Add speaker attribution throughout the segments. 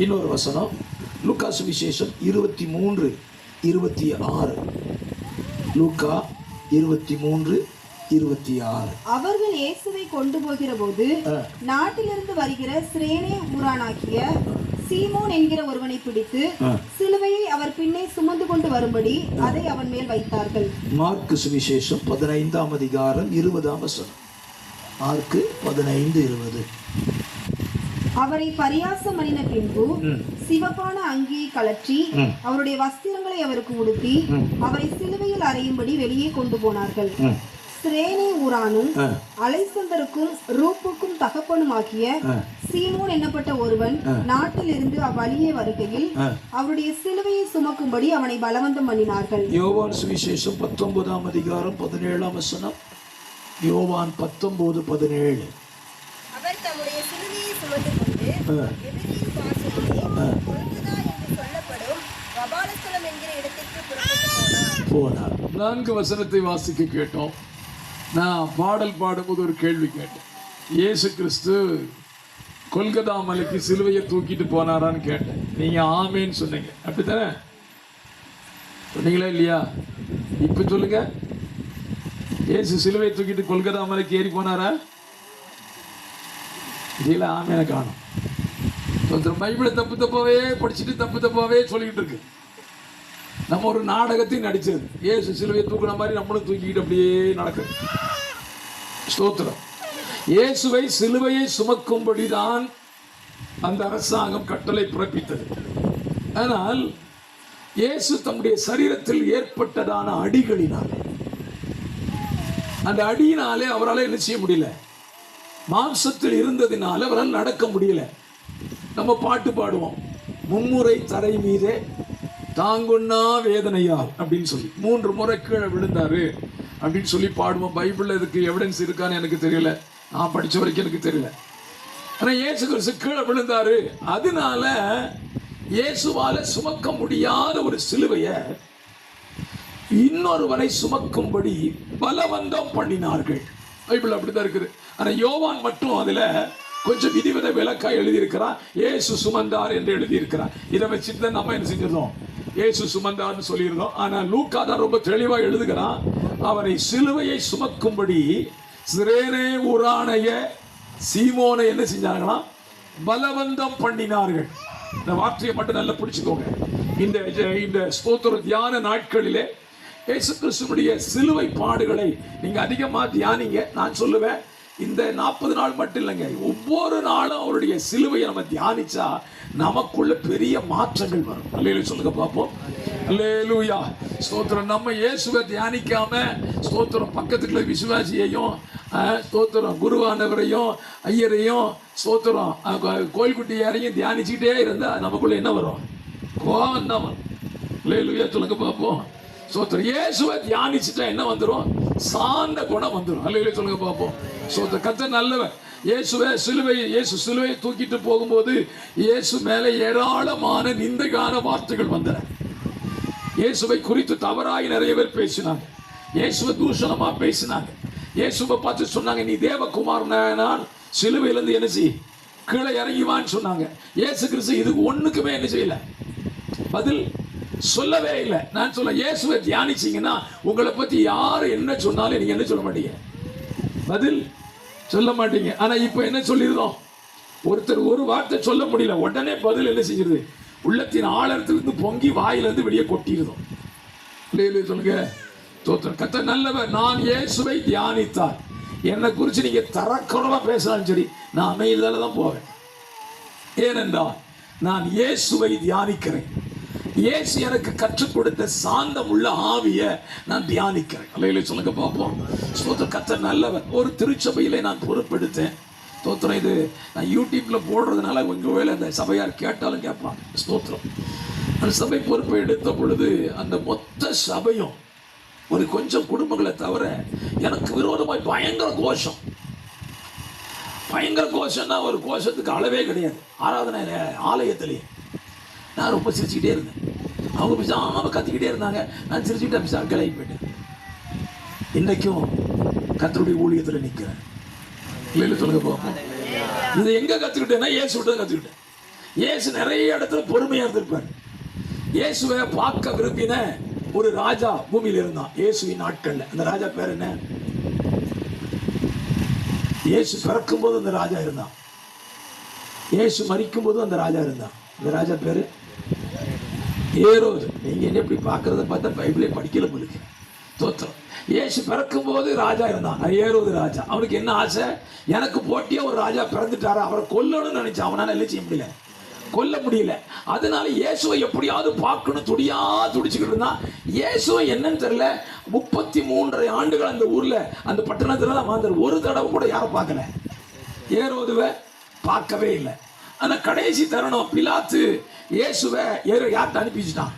Speaker 1: இன்னொரு வசனம் லூக்கா சுவிசேஷம் 23:26. லூக்கா 23:26.
Speaker 2: அவர்கள் இயேசுவை கொண்டு போகிற போது நாட்டிலிருந்து வருகிற சிரேனே ஊரானாகிய சீமோன் என்கிற ஒருவனை பிடித்து சிலுவையை அவர் பின்னே சுமந்து கொண்டு வரும்படி அதை அவன் மேல் வைத்தார்கள்.
Speaker 1: மார்க்கு சுவிசேஷம் 15:20. மார்க்கு 15:20.
Speaker 2: அவரை பரியாசம் பண்ணின பின்பு சிவப்பான அங்கியை கலற்றி அவருடைய வஸ்திரங்களை அவருக்கு உடுத்தி அவரை சிலுவையில் அறையும்படி வெளியே கொண்டு போனார்கள். சிரேனே ஊரானும் அலெக்சந்தருக்கும் ரூப்புக்கும் தகப்பனுமாகிய சீமோன் என்னப்பட்ட ஒருவன் நாட்டிலிருந்து அவ்வழியே வருகையில் அவருடைய சிலுவையை சுமக்கும்படி அவனை பலவந்தம் பண்ணினார்கள்.
Speaker 1: யோவான் சுவிசேஷம் 19:17. யோவான் 19:17.
Speaker 3: அவர் தம்முடைய சிலுவையை சுமந்து கொண்டு எபிரேய பாஷையிலே கொல்கொதா என்று சொல்லப்படும் வபாலஸ்தலம் என்கிற இடத்திற்கு புறப்பட்டு
Speaker 4: போனார். 4 வசனத்தை வாசிக்க கேட்டோம். நான் பாடல் பாடும்போது ஒரு கேள்வி கேட்டேன். இயேசு கிறிஸ்து கொல்கதா மலைக்கு சிலுவையை தூக்கிட்டு போனாரான்னு கேட்டேன். நீங்க ஆமேன்னு சொன்னீங்க. அப்படித்தானே சொன்னீங்களா இல்லையா? இப்ப சொல்லுங்க, இயேசு சிலுவையை தூக்கிட்டு கொல்கதா மலைக்கு ஏறி போனாரா? இதில் ஆமேனை காணும். பைபிளை தப்பு தப்பாவே படிச்சுட்டு தப்பு தப்பாவே சொல்லிக்கிட்டு இருக்கு. நம்ம ஒரு நாடகத்தையும் நடிச்சிருது. இயேசு சிலுவையை தூக்குன மாதிரி நம்மளும் தூக்கிக்கிட்டு அப்படியே நடக்குது. ஸ்தோத்திரம். இயேசுவை சிலுவையை சுமக்கும்படிதான் அந்த அரசாங்கம் கட்டளை பிறப்பித்தது. ஆனால் இயேசு தம்முடைய சரீரத்தில் ஏற்பட்டதான அடிகளினால், அந்த அடியினாலே அவரால் என்ன செய்ய முடியல, மாம்சத்தில் இருந்ததினால அவரால் நடக்க முடியல. நம்ம பாட்டு பாடுவோம், மும்முறை தரை மீதே தாங்குண்ணா வேதனையால் அப்படின்னு சொல்லி 3 முறை கீழே விழுந்தாரு அப்படின்னு சொல்லி பாடுவோம். பைபிள்ல இதுக்கு எவிடன்ஸ் இருக்கான்னு எனக்கு தெரியல, நான் படிச்ச வரைக்கும் எனக்கு தெரியல. ஆனா இயேசு கிறிஸ்து கீழே விழுந்தாரு. அதனால இயேசுவால சுமக்க முடியாத ஒரு சிலுவையை இன்னொருவரை சுமக்கும்படி பலவந்தம் பண்ணினார்கள். பைபிள் அப்படிதான் இருக்குது. ஆனா யோவான் மட்டும் அதுல கொஞ்சம் விதிவித விலக்கா எழுதியிருக்கிறார். இயேசு சுமந்தார் என்று எழுதியிருக்கிறார். இதை வச்சுட்டு தான் நம்ம என்ன செஞ்சிருந்தோம், இயேசு சுமந்தார்னு சொல்லியிருந்தோம். ஆனா லூக்கா தான் ரொம்ப தெளிவா எழுதுகிறான். அவரை சிலுவையை சுமக்கும்படி சிரேனே ஊரானைய சீமோனை என்ன செஞ்சார்களா, பலவந்தம் பண்ணினார்கள். இந்த வார்த்தையை மட்டும் நல்லா பிடிச்சுக்கோங்க. இந்த ஸ்தோத்திர தியான நாட்களிலே இயேசு கிறிஸ்துவுடைய சிலுவை பாடுகளை நீங்க அதிகமா தியானிங்க. நான் சொல்லுவேன், இந்த 40 நாள் மட்டும் இல்லைங்க, ஒவ்வொரு நாளும் அவருடைய சிலுவையை நம்ம தியானிச்சா நமக்குள்ள பெரிய மாற்றங்கள் வரும். அல்லேலூயா சொல்லுங்க பார்ப்போம். அல்லேலூயா ஸ்தோத்திரம். நம்ம இயேசுவை தியானிக்காம ஸ்தோத்திரம் பக்கத்துக்குள்ள விசுவாசியையும் ஸ்தோத்திரம் குருவானவரையும் ஐயரையும் ஸ்தோத்திரம் கோயில்குட்டியாரையும் தியானிச்சுக்கிட்டே இருந்தா நமக்குள்ள என்ன வரும்? கோபம் தான் வரும். அல்லேலூயா சொல்லுங்க பார்ப்போம். ஸ்தோத்திரம். இயேசுவை தியானிச்சுட்டா என்ன வந்துடும்? சாந்த குணம் வந்துடும். அல்லேலூயா சொல்லுங்க பார்ப்போம். ஸ்தோத்திரம். கர்த்தர் நல்லவர். இயேசு சிலுவையை தூக்கிட்டு போகும்போது இயேசு மேலே ஏராளமான நிந்தையான வார்த்தைகள் வந்தன. இயேசுவை குறித்து தவறாய் நிறைய பேர் பேசினாங்க. இயேசுவை தூஷணமா பேசினாங்க. இயேசுவை பார்த்து சொன்னாங்க, நீ தேவகுமாரனால் சிலுவையிலிருந்து என்ன செய், கீழே இறங்கிவான்னு சொன்னாங்க. இயேசு கிறிஸ்து இதுக்கு ஒண்ணுக்குமே என்ன செய்யல, பதில் சொல்லவே இல்லை. நான் சொல்ல, இயேசுவை தியானிச்சீங்கன்னா உங்களை பத்தி யாரு என்ன சொன்னாலும் நீங்க என்ன சொல்ல மாட்டீங்க, பதில் சொல்ல மாட்டீங்க. ஆனா இப்ப என்ன சொல்லிருந்தோம், ஒருத்தர் ஒரு வார்த்தை சொல்ல முடியல, உடனே பதில் என்ன செஞ்சிருது, உள்ளத்தின் ஆழத்திலிருந்து பொங்கி வாயிலிருந்து வெளியே கொட்டிருந்தோம். சொல்லுங்க. கர்த்தர் நல்லவர். நான் இயேசுவை தியானித்தார். என்னை குறித்து நீங்க தரக்குறவா பேசலாம் சரி, நான் அமைதியால தான் போவேன். ஏனென்றால் நான் இயேசுவை தியானிக்கிறேன். இயேசு எனக்கு கற்றுக் கொடுத்த சாந்தம் உள்ள ஆவியை நான் தியானிக்கிறேன். அல்லேலூயா சொல்லுங்க பார்ப்போம். ஸ்தோத்திரம். கர்த்தர் நல்லவர். ஒரு திருச்சபையிலே நான் பொறுப்பெடுத்தேன். ஸ்தோத்திரம். இது நான் யூடியூப்ல போடுறதுனால உங்க வேலை அந்த சபையார் கேட்டாலும் கேட்பாங்க. ஸ்தோத்திரம். அந்த சபை பொறுப்பை எடுத்த பொழுது அந்த மொத்த சபையும் ஒரு கொஞ்சம் குடும்பங்களை தவிர எனக்கு விரோதமாய் பயங்கர கோஷம். பயங்கர கோஷம்னா ஒரு கோஷத்துக்கு அளவே கிடையாது. ஆராதனை ஆலயத்திலேயே நான் ரொம்ப சிரிச்சுக்கிட்டே இருந்தேன். அவங்க பிசாம கத்திக்கிட்டே இருந்தாங்க. நான் சிரிச்சுக்கிட்டு பிசா கிளம்பி போயிட்டேன். இன்னைக்கும் கர்த்தருடைய ஊழியத்தில் நிற்கிறேன். இல்லைன்னு சொல்லுங்க பார்ப்போம். இதை எங்க கத்துக்கிட்டேன்னா இயேசு விட்டு தான் கத்துக்கிட்டேன். இயேசு நிறைய இடத்துல பொறுமையா இருந்திருப்பார். இயேசுவை பார்க்க விரும்பின ஒரு ராஜா பூமியில் இருந்தான் இயேசுவின் நாட்கள்ல. அந்த ராஜா பேர் என்ன? இயேசு பிறக்கும் போது அந்த ராஜா இருந்தான், இயேசு மரிக்கும் போது அந்த ராஜா இருந்தான். அந்த ராஜா பேரு ஏரோது. நீங்க என்ன இப்படி பார்க்கறத பார்த்தா பைபிளே படிக்கல உங்களுக்கு. தோத்திரம். இயேசு பிறக்கும் போது ராஜா இருந்தான், ஏரோது ராஜா. அவனுக்கு என்ன ஆசை? எனக்கு போட்டியா ஒரு ராஜா பிறந்துட்டாரா, அவரை கொல்லணும்னு நினைச்சான். அவனால என்ன செய்ய முடியல, கொல்ல முடியல. அதனால இயேசுவை எப்படியாவது பார்க்கணும் துடிச்சுக்கிட்டு இருந்தான். இயேசுவை என்னன்னு தெரியல, 33 ஆண்டுகள் அந்த ஊர்ல அந்த பட்டணத்துல தான் வாழ்ந்தார். ஒரு தடவை கூட யாரும் பார்க்கல, ஏரோதுவை பார்க்கவே இல்லை. ஆனா கடைசி தருணம் பிலாத்து இயேசுவை யார்கிட்ட அனுப்பி வச்சுட்டான்?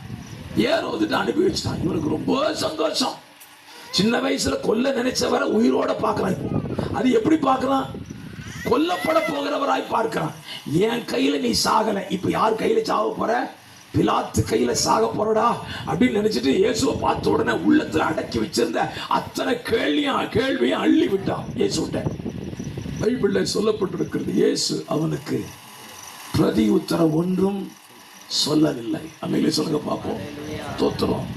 Speaker 4: ஏரோதுட்டு அனுப்பி வச்சுட்டான். இவனுக்கு ரொம்ப சந்தோஷம். சின்ன வயசுல கொல்ல நினைச்சவரை உயிரோட பார்க்கறான். இப்போ அது எப்படி பார்க்கறான்? கொல்லப்பட போகிறவராய் பார்க்கிறான். என் கையில நீ சாகல, இப்ப யார் கையில சாக போற? பிலாத்து கையில சாக போறடா அப்படின்னு நினைச்சிட்டு இயேசுவை பார்த்த உடனே உள்ளத்துல அடக்கி வச்சிருந்த அத்தனை கேள்வியும் அள்ளி விட்டான் இயேசுட்ட. பைபிள்ல சொல்லப்பட்டிருக்கிறது, இயேசு அவனுக்கு பிரதி உத்தரம் ஒன்றும் சொல்லவில்லை. அமைதியை சொல்லுங்க பார்ப்போம். தோத்திரம்.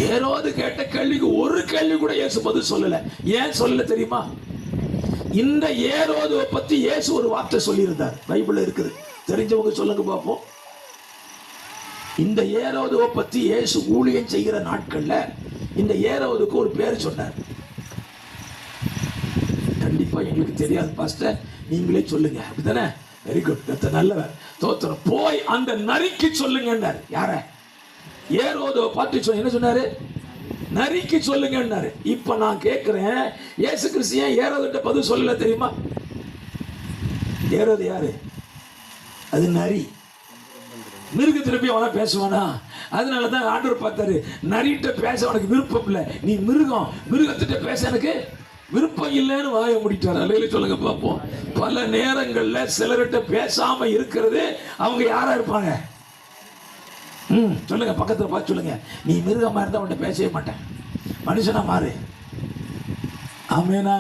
Speaker 4: ஏரோது கேட்ட கேள்விக்கு ஒரு கேள்வி கூட இயேசு பதில் சொல்லல. ஏன் சொல்லல தெரியுமா? இந்த ஏரோதுவை பத்தி இயேசு ஒரு வார்த்தை சொல்லியிருந்தார், பைபிள்ல இருக்குது. தெரிஞ்சவங்க சொல்லுங்க பார்ப்போம். இந்த ஏரோதுவை பத்தி இயேசு ஊழியம் செய்கிற நாட்கள்ல இந்த ஏரோதுக்கு ஒரு பேர் சொன்னார். கண்டிப்பா எங்களுக்கு தெரியாது பாஸ்டர், நீங்களே சொல்லுங்க. அப்படித்தானே? வெரி குட், கர்த்தர் நல்லவர். தோத்திரம். போய் அந்த நரிக்கு சொல்லுங்க. யார? ஏரோதுவை பார்த்து என்ன சொன்னாரு? நரிக்கு சொல்லுங்க. இப்ப நான் கேட்கிறேன், இயேசு கிறிஸ்து ஏன் ஏரோதுட்ட பதில் சொல்லல தெரியுமா? ஏரோது யாரு? அது நரி. மிருகத்திட்ட போய் அவனா பேசுவானா? அதனாலதான் ஆண்டவர் பார்த்தாரு, நரிட்ட பேச அவனுக்கு விருப்பம் இல்லை, நீ மிருகத்திட்ட பேச எனக்கு விருப்பம் இல்லைன்னு வாய முடிட்டார். அல்லையில சொல்லுங்க பார்ப்போம். பல நேரங்கள்ல சிலர்கிட்ட பேசாம இருக்கிறது அவங்க யாரா இருப்பாங்க? சொல்லுங்க, பக்கத்துல பார்த்து சொல்லுங்க. நீ மிருகமா இருந்தா அவன்கிட்ட பேசவே மாட்டேன், மனுஷனா மாறு. ஆமேனா?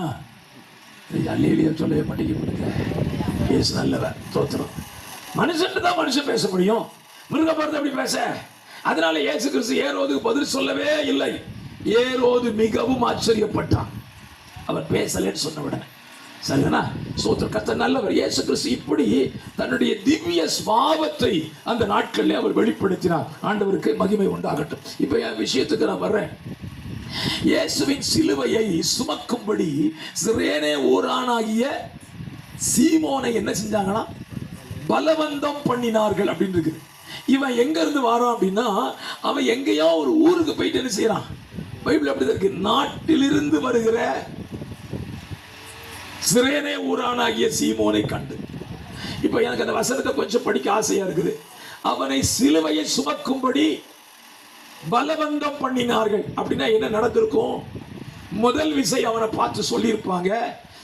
Speaker 4: அல்லையிலேயே சொல்லவே மாட்டேங்க. இயேசு நல்லவர். தோத்திரம். மனுஷன் தான் மனுஷன் பேச முடியும், மிருகம் பார்த்து அப்படி பேச. அதனால இயேசு கிறிஸ்து ஏரோதுக்கு பதில் சொல்லவே இல்லை. ஏரோது மிகவும் ஆச்சரியப்பட்டான், அவர் பேசலன்னு சொன்ன உடனே. சரிதானா? சோத்திரம். கர்த்தர் நல்லவர். இயேசு கிறிஸ்து இப்படி தன்னுடைய திவ்ய சுபாவத்தை அந்த நாட்களில் அவர் வெளிப்படுத்தினார். ஆண்டவருக்கு மகிமை உண்டாகட்டும். இப்ப என் விஷயத்துக்கு நான் வர்றேன். இயேசுவின் சிலுவையை சுமக்கும்படி சிரேனே ஊரானாகிய சீமோனை என்ன செஞ்சாங்கன்னா பலவந்தம் பண்ணினார்கள் அப்படின்னு இருக்குது. இவன் எங்க இருந்து வாரான் அப்படின்னா, அவன் எங்கேயோ ஒரு ஊருக்கு போயிட்டு என்ன செய்யறான்? பைபிள் அப்படி இருக்கு, நாட்டிலிருந்து வருகிற சிரேனே ஊரானாகிய சீமோனை கண்டு. இப்ப எனக்கு அந்த வசனத்தை கொஞ்சம் படிக்க ஆசையா இருக்குது. அவனை சிலுவையை சுமக்கும்படி பலவந்தம் பண்ணினார்கள் அப்படின்னா என்ன நடந்திருக்கும்? முதல் விசை அவனை பார்த்து சொல்லியிருப்பாங்க,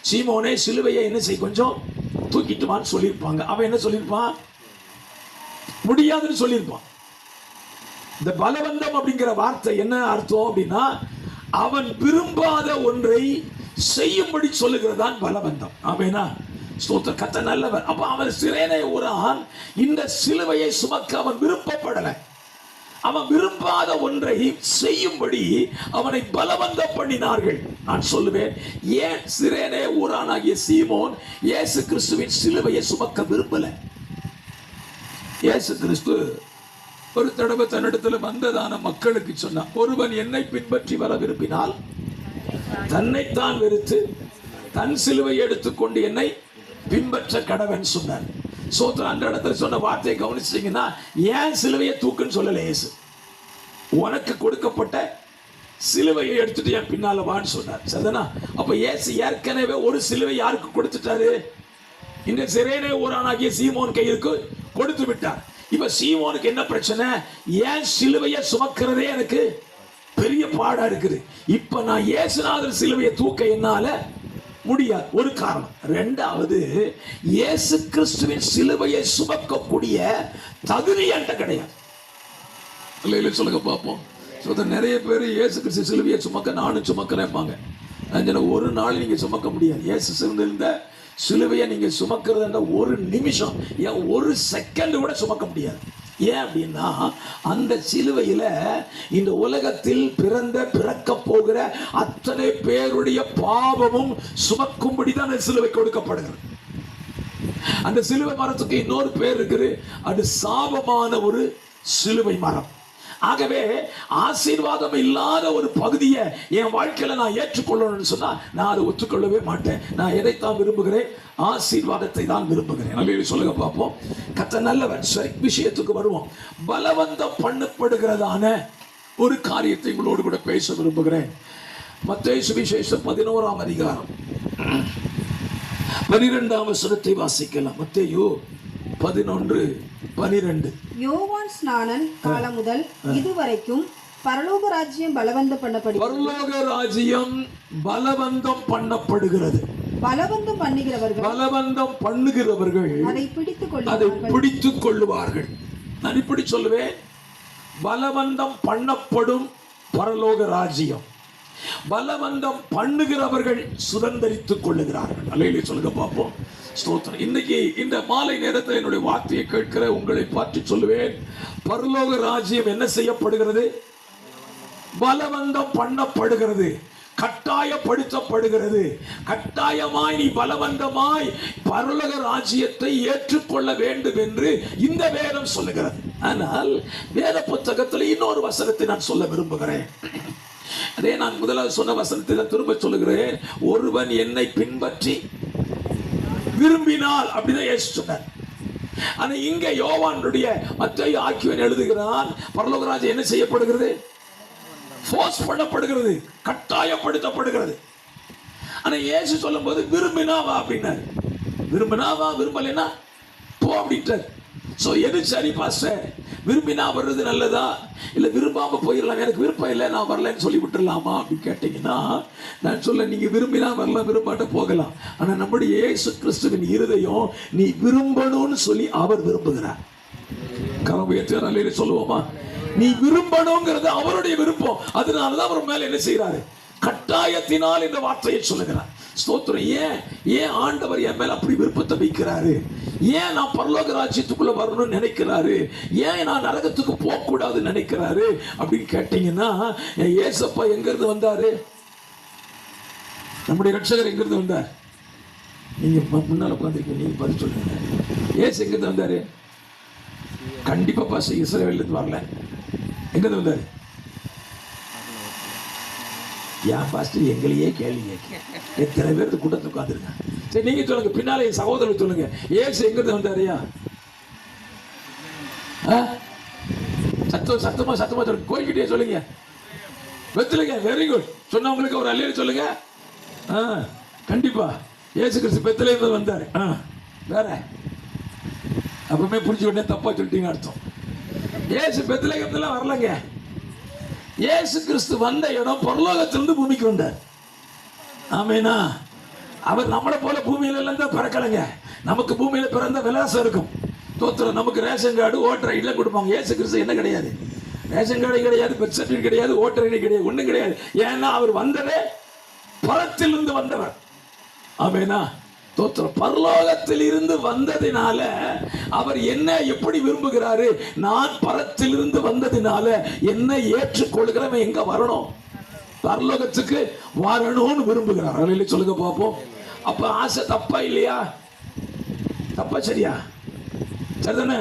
Speaker 4: சீமோனே சிலுவையை என்ன செய், கொஞ்சம் தூக்கிட்டு வான்னு சொல்லியிருப்பாங்க. அவன் என்ன சொல்லியிருப்பான்? முடியாதுன்னு சொல்லியிருப்பான். இந்த பலவந்தம் அப்படிங்கிற வார்த்தை என்ன அர்த்தம் அப்படின்னா, அவன் விரும்பாத ஒன்றை செய்யும்படி சொல்லுகிறதான் பலவந்தம். ஆமெனா? ஸ்தோத்திரம். கர்த்தர் நல்லவர். அப்ப அவன் சிரேனே ஊரான் இந்த சிலுவையை சுமக்க அவன் விருப்பப்படலை. அவன் விரும்பாத ஒன்றை செய்யும்படி அவனை பலவந்தம் பண்ணினார்கள். நான் சொல்லுவேன், ஏன் சிரேனே ஊரானாகிய சீமோன் இயேசு கிறிஸ்துவின் சிலுவையை சுமக்க விரும்பல? இயேசு கிறிஸ்து ஒரு தடவை தன்னிடத்துல வந்ததான மக்களுக்கு சொன்னார், ஒருவன் என்னை பின்பற்றி வர விரும்பினால் தன்னைத்தான் வெறுத்து தன் சிலுவை எடுத்துக்கொண்டு என்னை பின்பற்ற கடவன் சொன்னார். சோத்திரம். அந்த இடத்துல சொன்ன வார்த்தையை கவனிச்சீங்கன்னா, ஏன் சிலுவையை தூக்குன்னு சொல்லல இயேசு. உனக்கு கொடுக்கப்பட்ட சிலுவையை எடுத்துட்டு என் பின்னால வான்னு சொன்னார். சரிதானா? அப்ப இயேசு ஏற்கனவே ஒரு சிலுவை யாருக்கு கொடுத்துட்டாரு? இந்த சிரேனே ஊரானாகிய சீமோன் கையிற்கு கொடுத்து விட்டார். இப்ப சீமோனுக்கு என்ன பிரச்சனை? ஏன் சிலுவையை சுமக்கிறதே எனக்கு பெரிய பாடா இருக்குது. இப்ப நான் இயேசுநாதர் சிலுவையை தூக்க என்னால முடியாது, ஒரு காரணம். ரெண்டாவது, இயேசு கிறிஸ்துவின் சிலுவையை சுமக்கக்கூடிய தகுதி என்கிட்ட கிடையாது. சொல்லுங்க பார்ப்போம். நிறைய பேர் இயேசு கிறிஸ்து சிலுவையை சுமக்க நானும் சுமக்கிறேன்பாங்க. ஒரு நாள் நீங்க சுமக்க முடியாது. இயேசு சிறந்திருந்த
Speaker 1: சிலுவையை நீங்க சுமக்கிறதுன்ற ஒரு நிமிஷம், ஒரு செகண்ட் கூட சுமக்க முடியாது. ஏன் அப்படின்னா அந்த சிலுவையில இந்த உலகத்தில் பிறக்க போகிற அத்தனை பேருடைய பாவமும் சுமக்கும்படி தான் அந்த சிலுவை கொடுக்கப்படுகிறது. அந்த சிலுவை மரத்துக்கு இன்னொரு பேர் இருக்குது, அது சாபமான ஒரு சிலுவை மரம். ஆகவே ஆசீர்வாதம் இல்லாத ஒரு பகுதியை என் வாழ்க்கையில நான் ஏற்றுக்கொள்ளணும்னு சொன்னா நான் அதை ஒத்துக்கொள்ளவே மாட்டேன். நான் எதைத்தான் விரும்புகிறேன்? ஆசீர்வாதத்தை தான் விரும்புகிறேன். நல்ல சொல்லுங்க பார்ப்போம். கர்த்தர் நல்லவர். சரி, விஷயத்துக்கு வருவோம். பலவந்தம் பண்ணப்படுகிறதான ஒரு காரியத்தை உங்களோடு கூட பேச விரும்புகிறேன். மத்தேயு சுவிசேஷம் 11ஆம் அதிகாரம் 12ஆம் வசனத்தை வாசிக்கலாம். மத்தேயு 11:12.
Speaker 2: யோவான் ஸ்நானன் காலம் முதல் இதுவரைக்கும் பரலோக ராஜ்யம் பலவந்தம் பண்ணப்படுகிறது.
Speaker 1: பரலோக ராஜ்யம் பலவந்தம் பண்ணப்படுகிறது.
Speaker 2: பலவந்தம் பண்ணுகிறவர்கள் அதை
Speaker 1: பிடித்துக் கொள்ளுவார்கள். நான் இப்படி சொல்லுவேன், பலவந்தம் பண்ணப்படும் பரலோக ராஜ்யம், பலவந்தம் பண்ணுகிறவர்கள் சுதந்தரித்துக் கொள்ளுகிறார்கள். அல்லேலூயா சொல்லுங்க பார்ப்போம். ஸ்தோத்திரம். இன்னைக்கு இந்த மாலை நேரத்தில் என்னுடைய வார்த்தையை கேட்கிற உங்களை பார்த்து சொல்லுவேன், பரலோக ராஜ்யம் என்ன செய்யப்படுகிறது? பலவந்தம் பண்ணப்படுகிறது, கட்டாயப்படுத்தப்படுகிறது. கட்டாயமாய் நீ பலவந்தமாய் பரலோக ராஜ்யத்தை ஏற்றுக்கொள்ள வேண்டும் என்று இந்த வேதம் சொல்லுகிறது. ஆனால் வேத புத்தகத்தில் இன்னொரு வசனத்தை நான் சொல்ல விரும்புகிறேன். அதே நான் முதலாவது சொன்ன வசனத்தை திரும்ப சொல்லுகிறேன். ஒருவன் என்னை பின்பற்றி விரும்பினால் அப்படிதான் இயேசு சொன்னார். ஆனா இங்க யோவானுடைய மத்தேயு ஆக்கியோன் எழுதுகிறான், பரலோக ராஜ்யம் என்ன செய்யப்படுகிறது? ஃபோர்ஸ் பண்ணப்படுகிறது, கட்டாயப்படுத்தப்படுகிறது. ஆனா இயேசு சொல்லும்போது விரும்பினா வா அப்படின்னாரு. விரும்பினா வா, விரும்பலைன்னா போ அப்படின்ட்டார். ஸோ எது சரி பாஸ்டர்? விரும்பினா வர்றது நல்லதா, இல்லை விரும்பாம போயிடலாம், எனக்கு விருப்பம் இல்லை நான் வரலன்னு சொல்லி விட்டுடலாமா அப்படின்னு கேட்டீங்கன்னா நான் சொல்ல, நீங்க விரும்பினா வரலாம், விரும்பாட்ட போகலாம். ஆனா நம்முடைய இயேசு கிறிஸ்துவின் இருதயம் நீ விரும்பணும்னு சொல்லி அவர் விரும்புகிறார். கரமுயர்த்தி சொல்லுவோமா? நீ விரும்பணுங்கிறது அவருடைய விருப்பம். அதனாலதான் அவர் மேல என்ன செய்யறாரு? கட்டாயத்தினால் இந்த வார்த்தையை சொல்லுகிறார். ஸ்தோத்திரம். ஏன் ஆண்டவர் என் மேல அப்படி விருப்பத்தை வைக்கிறாரு? ஏன் நான் பரலோக ராஜ்யத்துக்குள்ள வரணும்னு நினைக்கிறாரு? ஏன் நான் நரகத்துக்கு போக கூடாதுன்னு நினைக்கிறாரு அப்படின்னு கேட்டீங்கன்னா, ஏசப்பா எங்க இருந்து வந்தாரு? நம்முடைய ரட்சகர் எங்க இருந்து வந்தார்? நீங்க முன்னால உட்கார்ந்திருக்கீங்க, நீங்க பதில் சொல்லுங்க. ஏசு எங்க இருந்து வந்தாரு? கண்டிப்பா பாஸ் இஸ்ரவேல்ல இருந்து வரல. எங்க இருந்து வந்தாரு? ஏன் பாஸ்டர் எங்களையே கேள்வி கேட்க? எத்தனை பேருக்கு கூட்டத்தில் உட்காந்துருங்க. சரி, நீங்க சொல்லுங்க, பின்னாலே என் சகோதரர் சொல்லுங்க, ஏசு எங்கிருந்து வந்தாருயா? சத்தமா சொல்லுங்க, கோயில்கிட்டே சொல்லுங்க. பெத்லகேம். Very good. சொன்னவங்களுக்கு ஒரு அல்லேலூயா சொல்லுங்க. கண்டிப்பா ஏசு கிறிஸ்து பெத்லகேம்ல வந்தாரு. வேற அப்பவுமே புரிஞ்சு உடனே தப்பா சொல்லிட்டீங்க அர்த்தம். ஏசு பெத்லகேம்ல வரலங்க. இயேசு கிறிஸ்து வந்த இடம் பரலோகத்திலிருந்து பூமிக்கு வந்தார். ஆமேனா? அவர் நம்மளை போல பூமியில இருந்து பிறக்கலைங்க. நமக்கு பூமியில பிறந்த விலாசம் இருக்கும். தோத்திரம். நமக்கு ரேஷன் கார்டு, ஓட்டர் ஐடி எல்லாம் கொடுப்பாங்க. இயேசு கிறிஸ்து என்ன கிடையாது? ரேஷன் கார்டு கிடையாது, பெர்த் சர்டிஃபிகேட் கிடையாது, ஓட்டர் ஐடி கிடையாது, ஒன்றும் கிடையாது. ஏன்னா அவர் வந்ததே பரத்திலிருந்து வந்தவர். ஆமேனா? தோத்திரம். பரலோகத்தில் இருந்து வந்ததினால அவர் என்ன எப்படி விரும்புகிறாரு? நான் பரத்திலிருந்து வந்ததினால என்னை ஏற்றுக்கொள்கிறவன் எங்க வரணும்? பரலோகத்துக்கு வரணும்னு விரும்புகிறார். அல்லேலூயா சொல்லுங்க பார்ப்போம். அப்ப ஆசை தப்பா இல்லையா? தப்பா சரியா? சரிதானே?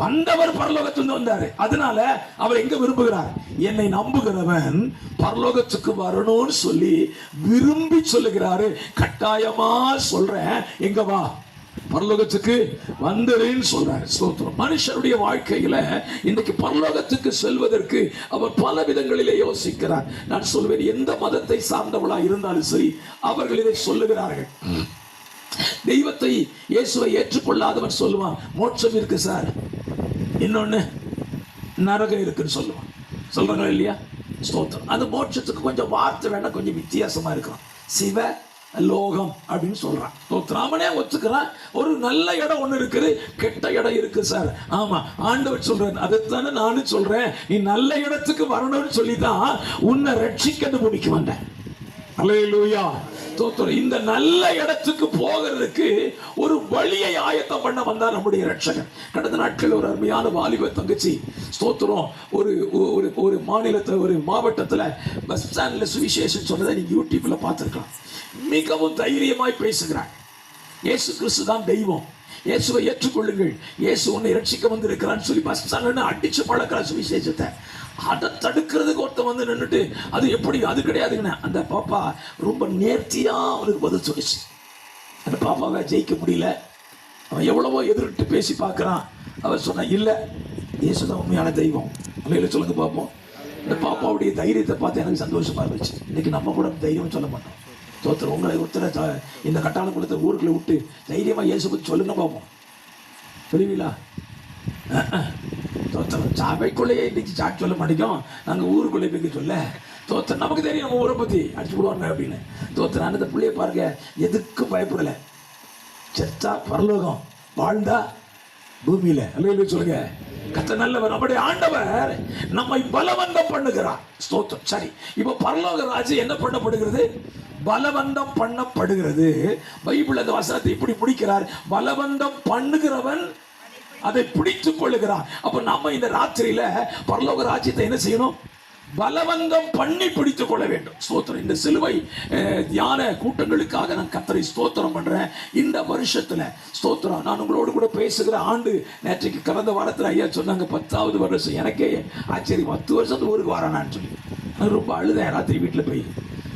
Speaker 1: வந்தவர் பரலோகத்திலிருந்து வந்தாரு. அதனால அவர் எங்க விரும்புகிறார்? என்னை நம்புகிறவன் பரலோகத்துக்கு வரணும்னு சொல்லி விரும்பி சொல்லுகிறாரு. கட்டாயமா சொல்றேன், எங்க வா, பரலோகத்துக்கு வந்ததுன்னு சொல்றாரு. ஸ்தோத்திரம். மனுஷருடைய வாழ்க்கையில இன்னைக்கு பரலோகத்துக்கு செல்வதற்கு அவர் பல விதங்களிலே யோசிக்கிறார். நான் சொல்வேன், எந்த மதத்தை சார்ந்தவளா இருந்தாலும் சரி, அவர்கள் இதை சொல்லுகிறார்கள். தெய்வத்தை, இயேசுவை ஏற்றுக்கொள்ளாதவன் சொல்லுவான், மோட்சம் இருக்கு சார், இன்னொன்னு நரகம் இருக்குன்னு சொல்லுவான். சொல்றாங்களா இல்லையா? ஸ்தோத்திரம். அது மோட்சத்துக்கு கொஞ்சம் வார்த்தை வேணா கொஞ்சம் வித்தியாசமா இருக்கும். சிவ லோகம் அப்படின்னு சொல்றான். ராமனே ஒத்துக்கிறான். ஒரு நல்ல இடம் ஒண்ணு இருக்குது, கெட்ட இடம் இருக்கு சார். ஆமா, ஆண்டவர் சொல்றேன், அதைத்தானே நானும் சொல்றேன். நீ நல்ல இடத்துக்கு வரணும்னு சொல்லிதான் உன்னை ரட்சிக்க பூமிக்கு வந்தேன். அல்லேலூயா.
Speaker 4: ஸ்தோத்திரம். இந்த நல்ல இடத்துக்கு போகிறதுக்கு ஒரு வழியை ஆயத்தம் பண்ண வந்தார் நம்முடைய ரட்சகர். கடந்த நாட்கள் ஒரு அருமையான வாலிப தங்கச்சி ஸ்தோத்திரம் ஒரு ஒரு ஒரு மாநிலத்தில் ஒரு மாவட்டத்தில் பஸ் ஸ்டாண்ட்ல சுவிசேஷம் சொன்னதை நீங்க யூடியூப்ல பார்த்துருக்கலாம். மிகவும் தைரியமாய் பேசுகிறார். இயேசு கிறிஸ்து தான் தெய்வம், இயேசுவை ஏற்றுக்கொள்ளுங்கள், இயேசு உன்னை ரட்சிக்க வந்திருக்கிறான்னு சொல்லி பஸ் ஸ்டாண்ட்ல அடிச்சு பழக்கிற சுவிசேஷத்தை. அதை தடுக்கிறதுக்கு ஒருத்தன் வந்து நின்றுட்டு அது எப்படி, அது கிடையாதுங்கண்ணா. அந்த பாப்பா ரொம்ப நேர்த்தியா அவனுக்கு பதில் சொல்லிச்சு. அந்த பாப்பாவை ஜெயிக்க முடியல. அவன் எவ்வளவோ எதிர்த்து பேசி பார்க்குறான். அவன் சொன்ன இல்லை, இயேசுதான் உண்மையான தெய்வம். இல்லை சொல்லுங்க பார்ப்போம். இந்த பாப்பாவுடைய தைரியத்தை பார்த்து எனக்கு சந்தோஷமா இருந்துச்சு. இன்னைக்கு நம்ம கூட தைரியம் சொல்ல மாட்டோம். தோத்திரம் உங்களை ஒருத்தர இந்த கட்டாளம் கொடுத்த ஊருக்குள்ள விட்டு தைரியமா இயேசு பற்றி சொல்லுங்க பார்ப்போம். புரியுங்களா? தோத்திரம் சபைக்குள்ளேயே இன்னைக்கு சாட் சொல்ல மாட்டேங்கும், நாங்கள் ஊருக்குள்ளே போய் சொல்ல. தோத்திரம் நமக்கு தெரியும் நம்ம ஊரை பற்றி அடிச்சு விடுவாங்க அப்படின்னு. தோத்திரம் அந்த பிள்ளைய பாருங்க, எதுக்கும் பயப்படலை. செத்தா பரலோகம், வாழ்ந்தா பூமியில. அல்லேலூயா சொல்லுங்க. கர்த்தர் நல்லவர். நம்முடைய ஆண்டவர் நம்மை பலவந்தம் பண்ணுகிறார். ஸ்தோத்திரம். சரி, இப்ப பரலோக ராஜ்யம் என்ன பண்ணப்படுகிறது? பலவந்தம் பண்ணப்படுகிறது. பைபிள் அந்த வசனத்தை இப்படி முடிக்கிறார், பலவந்தம் பண்ணுகிறவன் அதை பிடித்துக் கொள்ளுகிறான். அப்ப நம்ம இந்த ராத்திரியில பரலோக ராஜ்யத்தை என்ன செய்யணும்? பலவந்தம் பண்ணி பிடித்துக் கொள்ள வேண்டும். ஸ்தோத்திரம். இந்த சிலுவை தியான கூட்டங்களுக்காக நான் கர்த்தரை ஸ்தோத்திரம் பண்றேன். இந்த வருஷத்துல ஸ்தோத்திரம், நான் உங்களோடு கூட பேசுகிற ஆண்டு நேற்றைக்கு கடந்த வாரத்தில் ஐயா சொன்னாங்க 10வது வருஷம். எனக்கே ஆச்சரியம், 10 வருஷத்து ஊருக்கு வரானான்னு சொல்லி நான் ரொம்ப அழுதேன் ராத்திரி வீட்டில் போய்.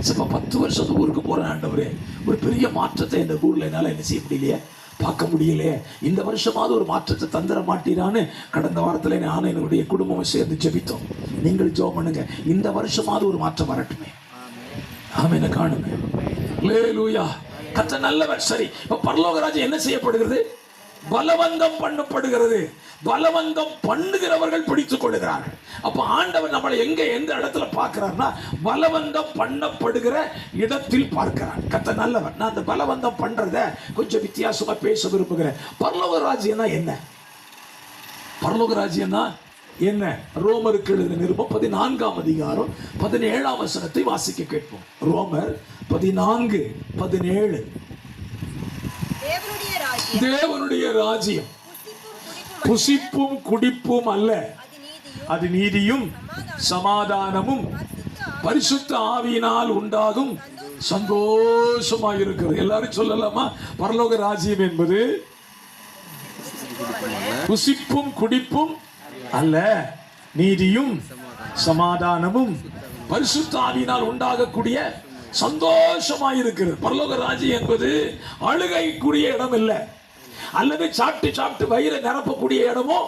Speaker 4: சப்பா 10 வருஷத்து ஊருக்கு போறேன் ஆண்டவரே, ஒரு பெரிய மாற்றத்தை இந்த ஊர்ல என்னால என்ன செய்ய முடியலையே, பார்க்க முடியலையே. இந்த வருஷமாவது ஒரு மாற்றத்தை தந்துட மாட்டீரான்னு கடந்த வாரத்தில் நானும் என்னுடைய குடும்பமும் சேர்ந்து ஜெபித்தோம். நீங்கள் ஜெபம் பண்ணுங்க, இந்த வருஷமாவது ஒரு மாற்றம் வரட்டுமே. ஆமென். காணுமே. அல்லேலூயா. கர்த்தர் நல்லவர். சரி, இப்ப பரலோக ராஜ்யம் என்ன செய்யப்படுகிறது? பலவந்தம் பண்ணப்படுகிறது. பலவந்தம் பண்ணுகிறவர்கள் பிடித்துக் கொள்கிறார்கள். அப்ப ஆண்டவர் நம்மளை எந்த இடத்துல பார்க்கிறார்னா பலவந்தம் பண்ணப்படுகிற இடத்தில் பார்க்கிறார். கர்த்தர் நல்லவர். நான் அந்த பலவந்தம் பண்றத கொஞ்சம் வித்தியாசமா பேச விரும்புகிறேன். பரலோக ராஜ்யம்னா என்ன? பரலோக ராஜ்யம்னா என்ன? ரோமருக்கு எழுதின நிருபம் 14ஆம் அதிகாரம் 17ஆம் வசனத்தை வாசிக்க கேட்போம். ரோமர் 14:17. தேவனுடைய ராஜ்யம் புசிப்பும் குடிப்பும் அல்ல, அது நீதியும் சமாதானமும் பரிசுத்த ஆவியினால் உண்டாகும் சந்தோஷமாயிருக்கிறது. எல்லாரும் சொல்லலாமா? பரலோக ராஜ்யம் என்பது புசிப்பும் குடிப்பும் அல்ல, நீதியும் சமாதானமும் பரிசுத்த ஆவியினால் உண்டாகக்கூடிய சந்தோஷமாயிருக்கிறது. பரலோக ராஜ்யம் என்பது அழுகைக்குரிய இடம் இல்லை, அல்லது சாப்பிட்டு வயிறை நிரப்பக்கூடிய இடமோ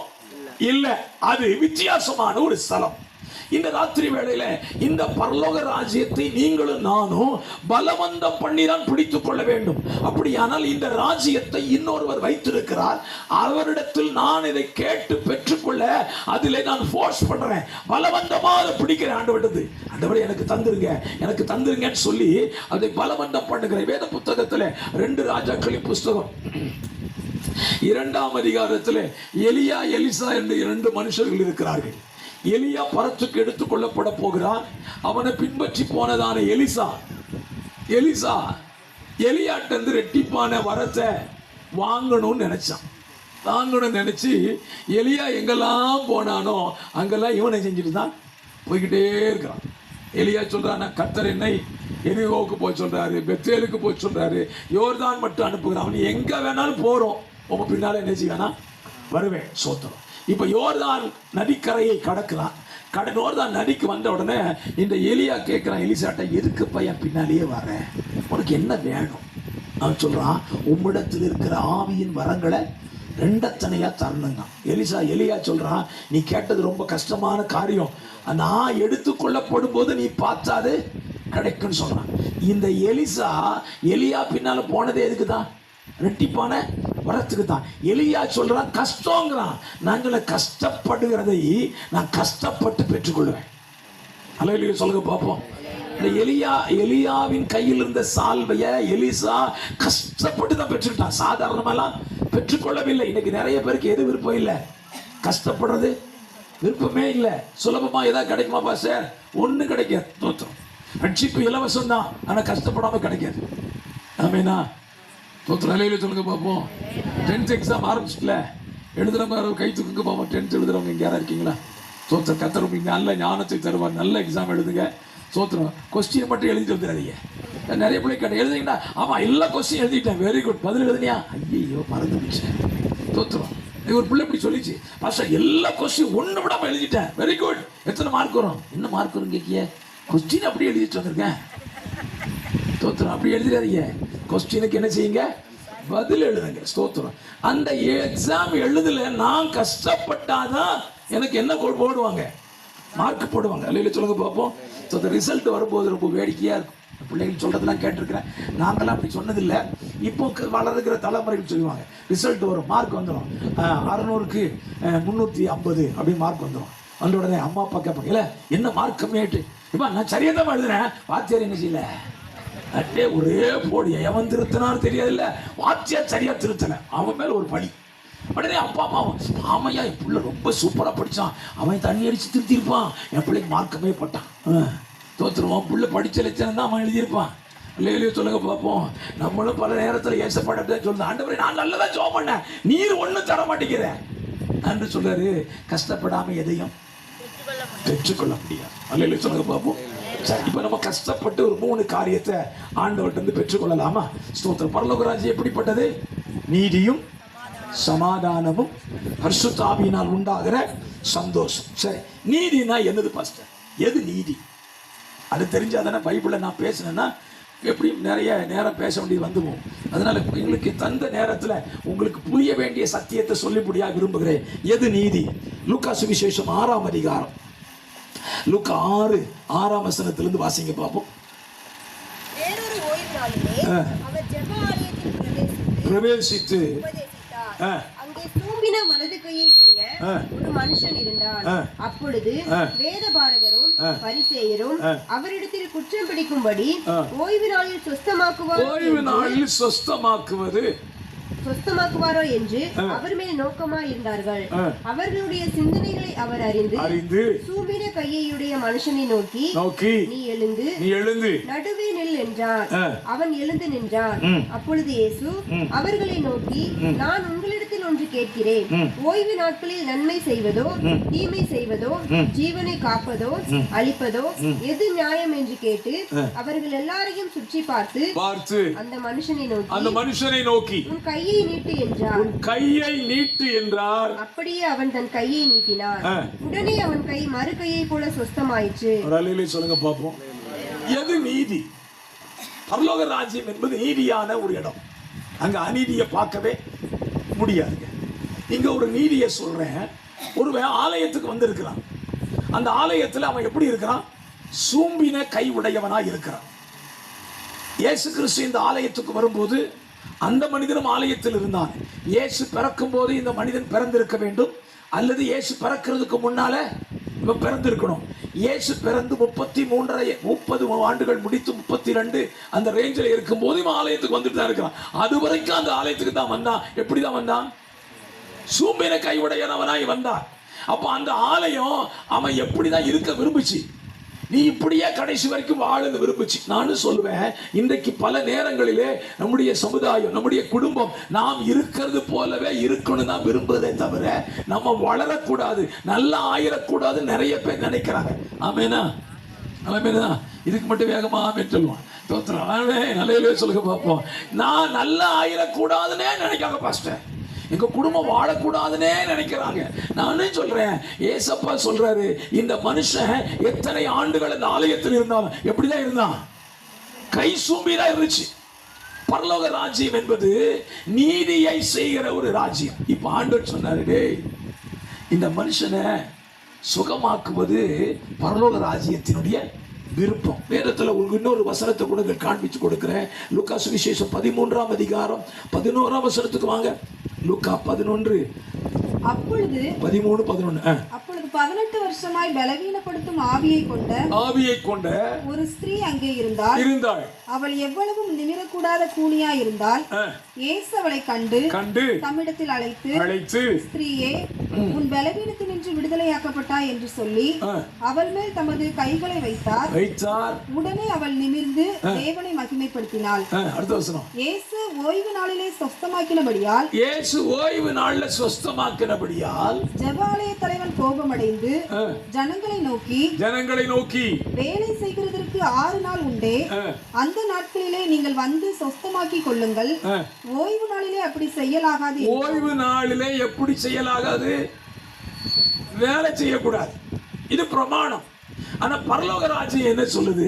Speaker 4: இல்லை. அது வித்தியாசமான ஒரு ஸ்தலம். இந்த ராத்திரி வேளையில இந்த பரலோக ராஜ்யத்தை நீங்களும் நானும் பலவந்தம் பண்ணிதான் பிடித்துக் கொள்ள வேண்டும். அப்படியானால் இந்த ராஜ்யத்தை இன்னொருவர் வைத்திருக்கிறார், அவரிடத்தில் நான் இதை கேட்டு பெற்றுக்கொள்ள அதிலே நான் ஃபோர்ஸ் பண்றேன், பலவந்தமாக பிடிக்கிறேன். ஆண்டவரது ஆண்டவரே எனக்கு தந்துருங்கன்னு சொல்லி அதை பலவந்தம் பண்ணுகிறேன். வேத புத்தகத்தில் 2 ராஜாக்களின் புஸ்தகம் 2ஆம் அதிகாரத்தில் எலியா எலிசா என்று 2 மனுஷர்கள் இருக்கிறார்கள். எலியா பரத்துக்கு எடுத்துக் கொள்ளப்பட போகிறான். அவனை பின்பற்றி போனதான எலிசா எலியாட்ட இருந்து ரெட்டிப்பான வரத்தை வாங்கணும்னு நினைச்சு எலியா எங்கெல்லாம் போனானோ அங்கெல்லாம் இவனை செஞ்சுட்டு தான் போய்கிட்டே இருக்கிறான். எலியா சொல்றான், கர்த்தர் என்னை எரிகோவுக்கு போய் சொல்றாரு, பெத்தேலுக்கு போய் சொல்றாரு, யோர்தான் மட்டும் அனுப்புகிறான். அவன் எங்க வேணாலும் போறோம், உங்க பின்னால என்ன செய்வேனா வருவேன். சோத்திரம். இப்ப யோர்தான் நதிக்கரையை கடக்கிறான். யோர்தான் நதிக்கு வந்த உடனே இந்த எலியா கேட்கிறான் எலிசாட்ட, எதுக்கு பையன் பின்னாலேயே வர, உனக்கு என்ன வேணும்? அவன் சொல்றான், உம்மிடத்தில் இருக்கிற ஆவியின் வரங்களை 2 தரணுங்க. எலியா சொல்றான், நீ கேட்டது ரொம்ப கஷ்டமான காரியம், நான் எடுத்துக்கொள்ளப்படும் போது நீ பார்த்தாது கிடைக்கும்னு சொல்றான். இந்த எலியா பின்னால போனதே எதுக்குதான்? ரெட்டிப்பான வரத்துக்கு தான். எலியா சொல்றான் கஷ்டங்கிறான், நாங்கள கஷ்டப்படுகிறதை நான் கஷ்டப்பட்டு பெற்றுக்கொள்வேன். அல்லேலூயா சொல்லுங்க பார்ப்போம். இந்த எலியாவின் கையில் இருந்த சால்வைய எலிசா கஷ்டப்பட்டு தான் பெற்றுக்கிட்டான், சாதாரணமெல்லாம் பெற்றுக்கொள்ளவில்லை. இன்னைக்கு நிறைய பேருக்கு எது விருப்பம் இல்லை? கஷ்டப்படுறது விருப்பமே இல்லை. சுலபமா ஏதாவது கிடைக்குமா பாஸ்டர்? ஒண்ணு கிடைக்காது. தோற்றம் ரட்சிப்பு இலவசம் தான், ஆனா கஷ்டப்படாம கிடைக்காது. ஆமேனா தோற்ற நிலையில சொல்லுங்க பார்ப்போம். 10th எக்ஸாம் ஆரம்பிச்சுல எழுதுறவங்க கை தூக்குங்க பார்ப்போம். 10th எழுதுறவங்க இங்கே யாராவது இருக்கீங்களா? சோத்திர கத்தர் உங்களுக்கு நல்ல ஞானத்தை தருவார். நல்ல எக்ஸாம் எழுதுங்க. சோத்திரம் கொஸ்டின் மட்டும் எழுதிட்டு வந்துடாதீங்க. நிறைய பிள்ளை கேட்ட எழுதிங்கன்னா ஆமாம் எல்லா கொஸ்டின் எழுதிட்டேன், வெரி குட். பதில் எழுதுனியா? ஐயோ மறந்து போச்சேன். சோத்திரம் ஒரு பிள்ளை இப்படி சொல்லிச்சு, பாஸ்டர் எல்லா கொஸ்டின் ஒன்று விடாமல் எழுதிட்டேன், வெரி குட். எத்தனை மார்க் வரும்? என்ன மார்க் வரும் கேட்கிய? கொஸ்டின் அப்படியே எழுதிட்டு வந்திருக்கேன். ஸ்தோத்திரம். அப்படி எழுதிடாதீங்க. கொஸ்டினுக்கு என்ன செய்யுங்க? பதில் எழுதுங்க. ஸ்தோத்திரம். அந்த எக்ஸாம் எழுதல நான் கஷ்டப்பட்டாதான் எனக்கு என்ன போடுவாங்க? மார்க் போடுவாங்க. அல்ல சொல்லுங்க பார்ப்போம். ஸோ அந்த ரிசல்ட் வரும்போது ரொம்ப வேடிக்கையாக இருக்கும். பிள்ளைகள் சொல்கிறதெல்லாம் கேட்டிருக்கிறேன். நாங்களாம் அப்படி சொன்னதில்லை. இப்போ வளர்கிற தலைமுறைகள் சொல்லுவாங்க, ரிசல்ட் வரும், மார்க் வந்துடும், 600க்கு 350 அப்படின்னு மார்க் வந்துடும். வந்த உடனே அம்மா அப்பா கேட்பாங்க, இல்லை என்ன மார்க் கம்மியாயிட்டு? இப்போ நான் சரியாக தான் எழுதுனேன், வாத்தியார் என்ன செய்யல? அட்டே ஒரே போடிய எவன் திருத்தினான்னு தெரியாதுல்ல, வாத்தியார் சரியாக திருத்தலை, அவன் மேலே ஒரு பழி. உடனே அப்பா அம்மாவும் ஆமையா என் பிள்ளை ரொம்ப சூப்பராக படித்தான், அவன் தண்ணி அடித்து திருத்திருப்பான், என் பிள்ளைக்கு மார்க் கம்மியாக போட்டான். தோற்றுருவான். பிள்ளை படித்த லட்சணம் தான் அவன் எழுதியிருப்பான். இல்லையோ சொல்லுங்க பார்ப்போம். நம்மளும் பல நேரத்தில் ஏசப்பட சொல்லுது, ஆண்டவரே நான் நல்லதா ஜெபம் பண்ணேன், நீர் ஒன்றும் தர மாட்டேங்கிற என்று சொல்றாரு. கஷ்டப்படாம எதையும் பெற்றுக்கொள்ள முடியாது. அல்லையில சொல்லுங்க பார்ப்போம். சரி, இப்போ நம்ம கஷ்டப்பட்டு ஒரு 3 காரியத்தை ஆண்டவர்கிட்ட இருந்து பெற்றுக்கொள்ளலாமா? ஸ்தோத்திரம். பரலோக ராஜ்யம் எப்படிப்பட்டது? நீதியும் சமாதானமும் பரிசுத்த ஆவியினால் உண்டாகிற சந்தோஷம். சரி, நீதினா என்னது பாஸ்டர்? எது நீதி? அது தெரிஞ்சாதானே பைபிளில் நான் பேசினேன்னா எப்படியும் நிறைய நேரம் பேச வேண்டியது வந்துவோம். அதனால எங்களுக்கு தந்த நேரத்தில் உங்களுக்கு புரிய வேண்டிய சத்தியத்தை சொல்லிபடியாக விரும்புகிறேன். எது நீதி? லூக்கா சுவிசேஷம் 6ஆம் அதிகாரம், லூக்கா 6:6 வசனத்திலிருந்து வாசிங்க பார்ப்போம்.
Speaker 3: வேறொரு ஓய்வு நாளிலே அவர் ஜெப ஆலயத்தில்
Speaker 4: பிரவேசித்து
Speaker 3: அங்கே சூம்பின வலது கையை உடைய ஒரு மனுஷன் இருந்தான். அப்பொழுது வேதபாரகரும் பரிசேயரும் அவரிடத்தில் குற்றம் பிடிக்கும்படி ஓய்வு நாளில் சொஸ்தமாக்குவாரோ என்று அவர் மேல் நோக்கமாய் இருந்தார்கள். அவர்களுடைய சிந்தனைகளை அவர் அறிந்து சூம்பின கையுடைய மனுஷனை நோக்கி நீ எழுந்து நடுவே நில் என்றார். அவன் எழுந்து நின்றான். அப்பொழுது இயேசு அவர்களை நோக்கி, நான் உங்களிடத்தில் ஒன்று கேட்கிறேன், ஓய்வு நாட்களில் நன்மை செய்வதோ தீமை செய்வதோ ஜீவனை காப்பதோ அழிப்பதோ எது நியாயம் என்று கேட்டு அவர்கள் எல்லாரையும் சுற்றி பார்த்து அந்த மனுஷனை நோக்கி உன் கையை நீட்டு என்றார். அப்படியே அவன் தன் கையை நீட்டினான். உடனே அவன் கை மறு கையை போல சொஸ்தமாயிற்று.
Speaker 4: சொல்லுங்க பாப்போம். எது நீதி? பரலோக ராஜ்யம் என்பது நீதியான ஒரு இடம். அங்க அநீதியை பார்க்கவே முடியாதுங்க. இங்க ஒரு நீதியை சொல்றேன். ஒரு ஆலயத்துக்கு வந்து இருக்கிறான். அந்த ஆலயத்தில் அவன் எப்படி இருக்கிறான்? சூம்பின கை உடையவனா இருக்கிறான். இயேசு கிறிஸ்து இந்த ஆலயத்துக்கு வரும்போது அந்த மனிதனும் ஆலயத்தில் இருந்தான். இயேசு பிறக்கும் போது இந்த மனிதன் பிறந்திருக்க வேண்டும், அல்லது இயேசு பிறக்கிறதுக்கு முன்னால இவன் பிறந்திருக்கணும். இயேசு பிறந்து 30 ஆண்டுகள் முடித்து 32 அந்த ரேஞ்சில் இருக்கும் போது இவன் ஆலயத்துக்கு வந்துட்டு தான் இருக்கிறான். அது வரைக்கும் அந்த ஆலயத்துக்கு தான் வந்தான். எப்படி தான் வந்தான்? சூம்பின கையுடையவனாய் வந்தான். அப்போ அந்த ஆலயம் அவன் எப்படிதான் இருக்க விரும்பிச்சு? நீ இப்படியே கடைசி வரைக்கும் வாழன்னு விரும்பிச்சு. நானும் சொல்லுவேன், இன்றைக்கு பல நேரங்களிலே நம்முடைய சமுதாயம், நம்முடைய குடும்பம் நாம் இருக்கிறது போலவே இருக்கணும் தான் விரும்புவதே தவிர நம்ம வளரக்கூடாது, நல்லா ஆயிடக்கூடாது நிறைய பேர் நினைக்கிறாங்க. ஆமேனா? ஆமேனா? இதுக்கு மட்டும் வேகமா ஆமேன்னு சொல்லுவான். நல்ல சொல்லுங்க பார்ப்போம். நான் நல்லா ஆயிடக்கூடாதுன்னே நினைக்காங்க பாஸ்டர். எங்க குடும்பம் வாழக்கூடாதுன்னே நினைக்கிறாங்க. நானே சொல்றேன், ஏசப்பா சொல்றாரு, இந்த மனுஷன் எத்தனை ஆண்டுகள் இந்த ஆலயத்தில் இருந்தாலும் எப்படிதான் இருந்தான்? கை சூம்பிதான் இருந்துச்சு. பரலோக ராஜ்யம் என்பது நீதியை செய்கிற ஒரு ராஜ்யம். இப்ப ஆண்டவர் சொன்னாரு, இந்த மனுஷனை சுகமாக்குவது பரலோக ராஜ்யத்தினுடைய விருப்பம். வேதத்தில் உங்களுக்கு இன்னொரு வசனத்தை கூட காண்பிச்சு கொடுக்கிறேன். லூக்கா சுவிசேஷம் 13ஆம் அதிகாரம் 11ஆம் வசனத்துக்கு வாங்க. லூக்கா 11
Speaker 2: அப்பொழுது
Speaker 4: 13:11.
Speaker 2: அப்பொழுது 18 வருஷமாய் பலவீனப்படுத்தும் ஆவியை கொண்ட ஒரு ஸ்திரீ அங்கே இருந்தாள். அவள் எவ்வளவும் நிமிரக்கூடாத கூனியா இருந்தால் இயேசு அவளை கண்டு தம்மிடத்தில் அழைத்து ஸ்திரீயே, உன் பலவீனத்தினின்று விடுதலையாக்கப்பட்டாய் என்று சொல்லி அவள் மேல் தமது கைகளை வைத்தார். உடனே அவள் நிமிர்ந்து தேவனை மகிமைப்படுத்தினாள். இயேசு ஓய்வு நாளிலே சொஸ்தமாக்கினபடியால் ஜெபாலய தலைவன் கோபமடைந்து ஜனங்களை நோக்கி வேலை செய்கிறதற்கு 6 நாள் உண்டே, அந்த நாட்களிலே நீங்கள் வந்து சொஸ்தமாக்கிக் கொள்ளுங்கள். ஓய்வு நாளிலே அப்படி செய்யலாகாது.
Speaker 4: ஓய்வு நாளிலே எப்படி செய்யலாகாது? வேலை செய்யக்கூடாது. இது பிரமாணம். ஆனா பரலோக ராஜ்யம் என்ன சொல்லுது?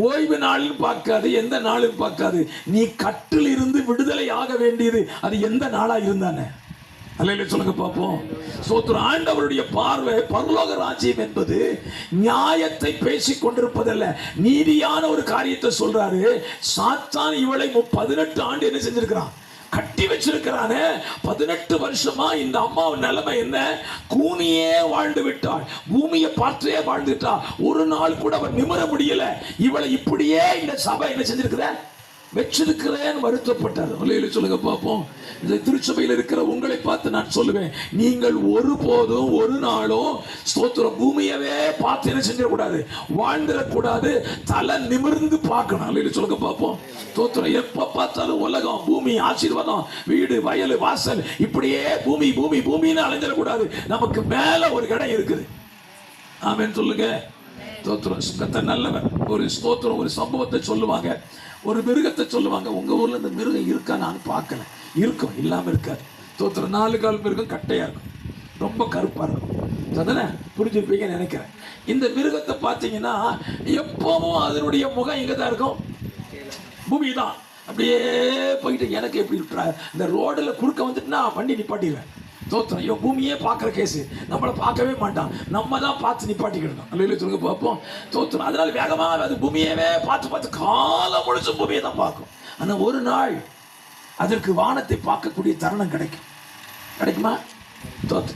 Speaker 4: ஓய்வு நாள்னு பார்க்காது, எந்த நாளும் பார்க்காது. நீ கட்டில் இருந்து விடுதலை ஆக வேண்டியது அது எந்த நாளா இருந்தானே. அல்லேலூயா சொல்லுங்க பாப்போம். ஸ்தோத்திரம். ஆண்டவருடைய பார்வை பரலோக ராஜ்யம் என்பது நியாயத்தை பேசிக் கொண்டிருப்பதல்ல, நீதியான ஒரு காரியத்தை சொல்றாரு. சாத்தான் இவளை 18 ஆண்டு என்ன செஞ்சிருக்கிறான்? கட்டி வச்சிருக்கிறானே. 18 வருஷமா இந்த அம்மாவின் நிலைமை என்ன? கூனியே வாழ்ந்து விட்டாள், பூமியை பார்த்தே வாழ்ந்துட்டா. ஒரு நாள் கூட அவன் நிமிர முடியல. இவளை இப்படியே இந்த சபை என்ன செஞ்சிருக்கிற? வச்சிருக்கிறேன்னு வருத்தப்பட்டார். சொல்லுங்க பார்ப்போம். இந்த திருச்சபையில் இருக்கிற உங்களை பார்த்து நான் சொல்லுவேன், நீங்கள் ஒருபோதும் ஒரு நாளும் ஸ்தோத்திரம் பூமியவே பார்த்து என்ன செஞ்சிடக்கூடாது, வாழ்ந்துடக்கூடாது. தலை நிமிர்ந்து பார்க்கணும். சொல்லுங்க பார்ப்போம். ஸ்தோத்திரம். எப்ப பார்த்தாலும் உலகம், பூமி, ஆசீர்வாதம், வீடு, வயல், வாசல், இப்படியே பூமி பூமி பூமின்னு அலைஞ்சிடக்கூடாது. நமக்கு மேல ஒரு இடம் இருக்குது. ஆமென் சொல்லுங்க. ஸ்தோத்திரம். நல்லவன். ஒரு ஸ்தோத்திரம், ஒரு சம்பவத்தை சொல்லுவாங்க, ஒரு மிருகத்தை சொல்லுவாங்க. உங்க ஊர்ல இந்த மிருகம் இருக்கா? நான் பார்க்கல. இருக்கும், இல்லாம இருக்காது. ஸ்தோத்திரம். 4 கால் மிருகம் கட்டையா இருக்கும், ரொம்ப கருப்பா இருக்கும். அதானே புரிஞ்சிருப்பீங்கன்னு நினைக்கிறேன். இந்த மிருகத்தை பார்த்தீங்கன்னா எப்பவும் அதனுடைய முகம் எங்க தான் இருக்கும்? பூமி தான். அப்படியே போயிட்டு எனக்கு எப்படி இந்த ரோடுல குறுக்க வந்துட்டுனா வண்டி நிப்பாட்டிடுவேன். தோத்திரம். இவன் பூமியே பார்க்குற கேஸு, நம்மளை பார்க்கவே மாட்டான், நம்ம தான் பார்த்து நிப்பாட்டிக்கிடணும். அல்ல சொல்லுங்க பார்ப்போம். தோத்திரம். அதனால வேகமாக அது பூமியவே பார்த்து காலம் முழுசும் பூமியை தான் பார்க்கும். ஆனால் ஒரு நாள் அதற்கு வானத்தை பார்க்கக்கூடிய தருணம் கிடைக்கும். கிடைக்குமா?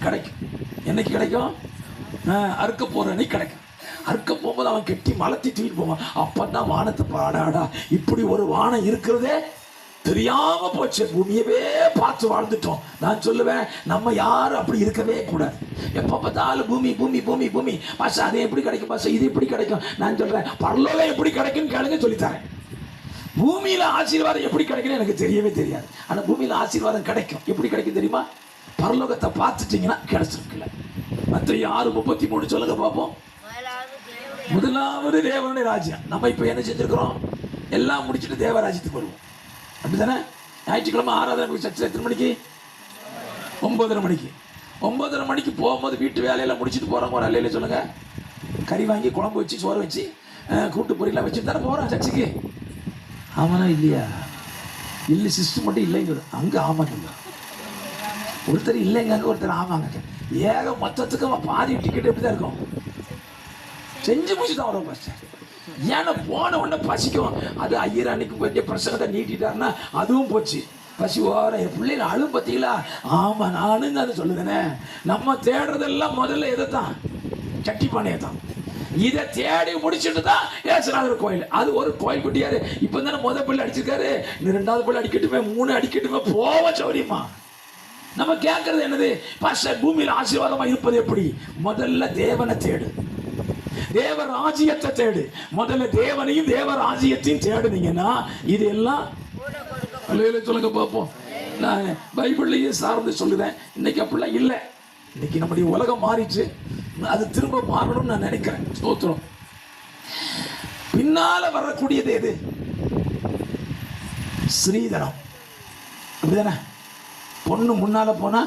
Speaker 4: கிடைக்கும். என்னைக்கு கிடைக்கும்? அறுக்க போகிற அன்னைக்கு கிடைக்கும். அறுக்க போகும்போது அவன் கெட்டி மலத்தி தூக்கிட்டு போவான். அப்போ தான் வானத்தை பாடாடா, இப்படி ஒரு வானம் இருக்கிறதே தெரியாம போச்சு. பூமியவே பார்த்து வாழ்ந்துட்டோம். நான் சொல்லுவேன், நம்ம யாரும் அப்படி இருக்கவே கூடாது. எப்ப பார்த்தாலும் பூமி பூமி பூமி பூமி. பாச அது எப்படி கிடைக்கும்? பாச இது எப்படி கிடைக்கும்? நான் சொல்றேன், பரலோகம் எப்படி கிடைக்கும் கேளுங்க, சொல்லித்தரேன். பூமியில ஆசீர்வாதம் எப்படி கிடைக்குன்னு எனக்கு தெரியவே தெரியாது. ஆனா பூமியில ஆசீர்வாதம் கிடைக்கும். எப்படி கிடைக்கும் தெரியுமா? பரலோகத்தை பார்த்துட்டீங்கன்னா கிடைச்சிருக்குல்ல. மத்தேயு 6:33 சொல்லுங்க பார்ப்போம். முதலாவது தேவனுடைய ராஜ்யம். நம்ம இப்ப என்ன செஞ்சிருக்கிறோம்? எல்லாம் முடிச்சுட்டு தேவராஜ்யத்துக்கு வருவோம். அப்படித்தானே? ஞாயிற்றுக்கிழமை ஆராதனை சர்ச்சில் எத்தனை மணிக்கு? 9:30 மணிக்கு. 9:30 மணிக்கு போகும்போது வீட்டு வேலையெல்லாம் முடிச்சுட்டு போகிறவங்க ஒரு அல்லையில சொல்லுங்க. கறி வாங்கி குழம்பு வச்சு சோறு வச்சு கூட்டு பொரியெல்லாம் வச்சுட்டு தானே போகிறோம் சர்ச்சுக்கு. ஆமாண்ணா இல்லையா? இல்லை சிஸ்டம் மட்டும் இல்லைங்க. அங்கே ஆமாங்க. ஒருத்தர் இல்லைங்க, அங்கே ஒருத்தர் ஆமாங்க. ஏக மொத்தத்துக்கு பாதி டிக்கெட் எப்படி தான் இருக்கும்? செஞ்சு முடிச்சு தான் வரும் ஃபஸ்ட்டு. ஏன்னா போன உடனே பசிக்கும். அது ஐயர் அன்னைக்கு வேண்டிய பிரசங்கத்தை நீட்டிட்டாருன்னா அதுவும் போச்சு. பசி ஓர என் பிள்ளைங்க அழும் பார்த்தீங்களா? ஆமாம், நானும் தான் சொல்லுறேனே. நம்ம தேடுறதெல்லாம் முதல்ல எதை தான்? சட்டி பானையை தான். இதை தேடி முடிச்சுட்டு தான் ஏசுநாதர் கோயில். அது ஒரு கோயில் குட்டியாரு. இப்போ தானே முதல் பிள்ளை அடிச்சிருக்காரு, இந்த 2வது பிள்ளை அடிக்கட்டுமே, 3 அடிக்கட்டுமே, போவ சௌரியமா. நம்ம கேட்கறது என்னது? பாஸ்டர், பூமியில் ஆசீர்வாதமாக இருப்பது எப்படி? முதல்ல தேவனை தேடு, தேவ ராஜ்யத்தை தேடு. முதல்ல தேவனையும் தேவ ராஜ்யத்தையும் தேடுனீங்கன்னா இது எல்லாம் சொல்லுங்க பார்ப்போம். நான் பைபிள்லையே சார்ந்து சொல்லுறேன். இன்னைக்கு அப்படிலாம் இல்லை. இன்னைக்கு நம்முடைய உலகம் மாறிச்சு. அது திரும்ப மாறணும்னு நான் நினைக்கிறேன். ஸ்தோத்திரம். பின்னால வரக்கூடியது எது? ஸ்ரீதனம். அப்படிதானே? பொண்ணு முன்னால போனா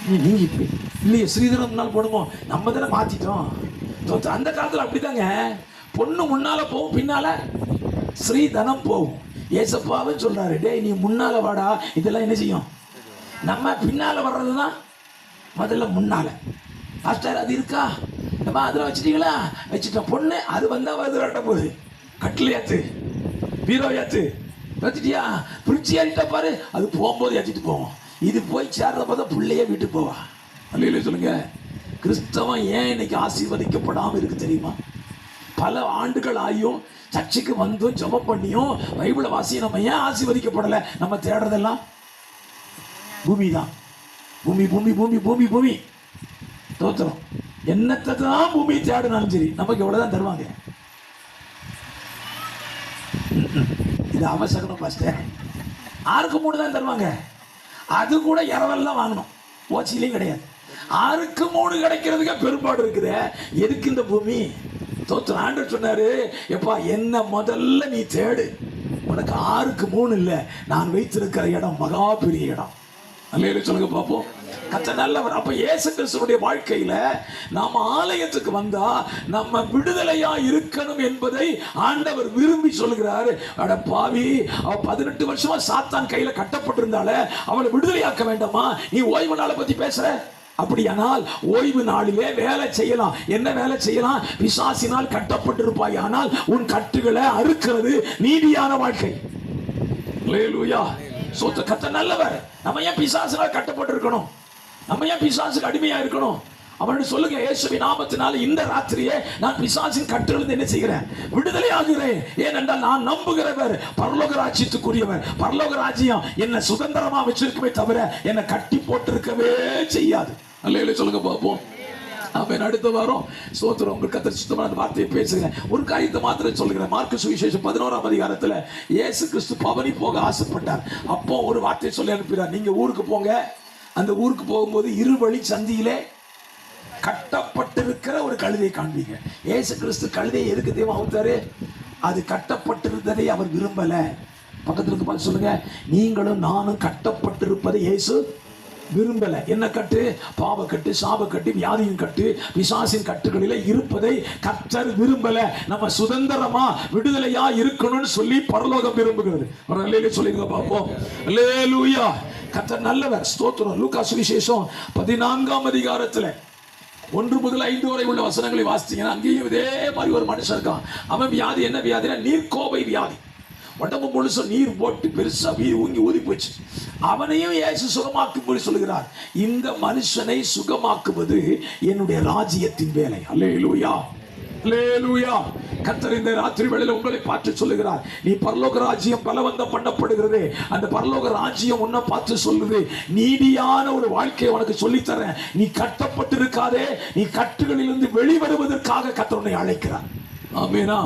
Speaker 4: நீங்க இப்படி இல்லையே, ஸ்ரீதரம் முன்னால் போடுமோ, நம்ம தானே மாத்திட்டோம். அந்த காலத்தில் அப்படிதாங்க. பொண்ணு முன்னால போகும், பின்னால ஸ்ரீதனம் போகும். ஏசப்பாவும் சொல்றாரு, டே நீ முன்னால வாடா, இதெல்லாம் என்ன செய்யும்? நம்ம பின்னால வர்றதுதான் முதல்ல முன்னால. மாஸ்டர் அது இருக்கா? நம்ம அதில் வச்சுட்டீங்களா? வச்சுட்டோம். பொண்ணு அது வந்தா வருது போகுது. கட்டில் ஏத்து, பீரோ ஏத்து, வச்சுட்டியா? பிரிட்ஜ் ஏறிட்டா பாரு, அது போகும்போது ஏற்றிட்டு போவோம். இது போய் சேர்றத பார்த்தா பிள்ளையே வீட்டுக்கு போவா. அல்லையில சொல்லுங்க.
Speaker 1: கிறிஸ்தவம் ஏன் இன்னைக்கு ஆசீர்வதிக்கப்படாமல் இருக்கு தெரியுமா? பல ஆண்டுகள் ஆகியும் சர்ச்சுக்கு வந்தும் ஜெபம் பண்ணியும் பைபிளை வாசியும் நம்ம ஏன் ஆசீர்வதிக்கப்படலை? நம்ம தேடுறதெல்லாம் பூமி தான். பூமி பூமி பூமி பூமி பூமி தோத்திரம். என்னத்தை தான் பூமி தேடினாலும் சரி நமக்கு எவ்வளவுதான் தருவாங்க. இது அவசரம் பாஸ்டர். 6க்கு 3 தான் தருவாங்க. அது கூட இரவெல்லாம் வாங்கணும், ஓச்சிலையும் கிடையாது. 6க்கு 3 கிடைக்கிறதுக்கு பெரும்பாடு இருக்குது. எதுக்கு இந்த பூமி? தோத்திரம். ஆண்டவர் சொன்னாரு, எப்பா என்ன முதல்ல நீ தேடு, உனக்கு 6க்கு 3 இல்லை, நான் வைத்திருக்கிற இடம் மகா பெரிய இடம். அல்லேலூயா சொல்லுங்க பார்ப்போம். கர்த்தர் நல்லவர். அப்ப இயேசு கிறிஸ்துவுடைய வாழ்க்கையில நாம ஆலயத்துக்கு வந்தா நம்ம விடுதலையா இருக்கணும் என்பதை ஆண்டவர் விரும்பி சொல்கிறார். அட பாவி, அவ 18 வருஷமா சாத்தான் கையில கட்டப்பட்டிருந்தாலே அவளை விடுதலையாக்க வேண்டாமா? நீ ஓய்வு நாளை பத்தி பேசுற? அப்படியானால் ஓய்வு நாளிலே வேலை செய்யலாம். என்ன வேலை செய்யலாம்? பிசாசினால் கட்டப்பட்டிருப்பாய், ஆனால் உன் கட்டுகளை அறுக்கிறது நீதியான வாழ்க்கை. அல்லேலூயா. சோத்த கர்த்தர் நல்லவர். நம்ம ஏன் பிசாசினால் கட்டப்பட்டு இருக்கணும்? நம்ம ஏன் பிசாசுக்கு அடிமையா இருக்கணும்? அவனுக்கு சொல்லுங்க, இயேசுவின் நாமத்தினால இந்த ராத்திரியே நான் பிசாசின் கட்டிலிருந்து என்ன செய்கிறேன்? விடுதலை ஆகிறேன். ஏனென்றால் நான் நம்புகிறவர் பரலோக ராஜ்யத்துக்குரியவர். பரலோக ராஜ்யம் என்ன சுதந்திரமா வச்சிருக்கவே தவிர என்னை கட்டி போட்டிருக்கவே செய்யாது. அல்லேலூயா சொல்லுங்க பார்ப்போம். ஆமென். அடுத்த வாரம் ஸ்தோத்திரம் உங்களுக்கு கர்த்தர் சுத்தமான வார்த்தையை பேசுகிறேன். ஒரு காரியத்தை மாத்திரம் சொல்லுகிறேன். மார்க்கு சுவிசேஷம் 11ஆம் அதிகாரத்தில் இயேசு கிறிஸ்து பவனி போக ஆசைப்பட்டார். அப்போ ஒரு வார்த்தையை சொல்லி அனுப்பினார், நீங்க ஊருக்கு போங்க. அந்த ஊருக்கு போகும்போது இருவழி சந்தியிலே கட்டப்பட்டிருக்கிற ஒரு கழுதையை காண்பீங்க. இயேசு கிறிஸ்து கழுதையை எதுக்கு தேவ அவுத்தாரு? அது கட்டப்பட்டிருந்ததை அவர் விரும்பல. பக்கத்துல இருந்து பார்த்து சொல்லுங்க, நீங்களும் நானும் கட்டப்பட்டிருப்பதை இயேசு விரும்பல. என்ன கட்டு? பாவ கட்டு, சாப கட்டு, வியாதியின் கட்டு, பிசாசின் கட்டுகளில இருப்பதை கர்த்தர் விரும்பல. நம்ம சுதந்திரமா விடுதலையா இருக்கணும்னு சொல்லி பரலோகம் விரும்புகிறது. அல்லேலூயா சொல்லுங்க பாப்போம். அல்லேலூயா. கர்த்தர் நல்லவர். ஸ்தோத்திரம். லூக்கா சுவிசேஷம் 14ஆம் அதிகாரத்துல 1 முதல் 5 வரை உள்ள வசனங்களை வாசிச்சீங்கன்னா அங்கேயும் இதே மாதிரி ஒரு மனுஷன் இருக்கான். அவன் வியாதி என்ன வியாதினா நீர்க்கோவை வியாதி. உடம்பு முழுசும் நீர் போட்டு பெருசா ஊங்கி ஊதி போச்சு. அவனையும் இயேசு சுகமாக்கும்படி சொல்கிறார். இந்த மனுஷனை சுகமாக்குவது என்னுடைய ராஜ்யத்தின் வேலை. அல்லேலூயா. அல்லேலூயா. கர்த்தர் இந்த ராத்திரி வேளையில உங்களை பார்த்து சொல்லுகிறார், நீ பரலோக ராஜ்யம் பலவந்தம் பண்ணப்படுகிறது. அந்த பரலோக ராஜ்யம் உன்னை பார்த்து சொல்லுது, நீதியான ஒரு வாழ்க்கையை உனக்கு சொல்லித்தரேன். நீ கட்டப்பட்டிருக்காதே, நீ கட்டுகளிலிருந்து வெளிவருவதற்காக கர்த்தர் உன்னை அழைக்கிறார். ஆமெனா.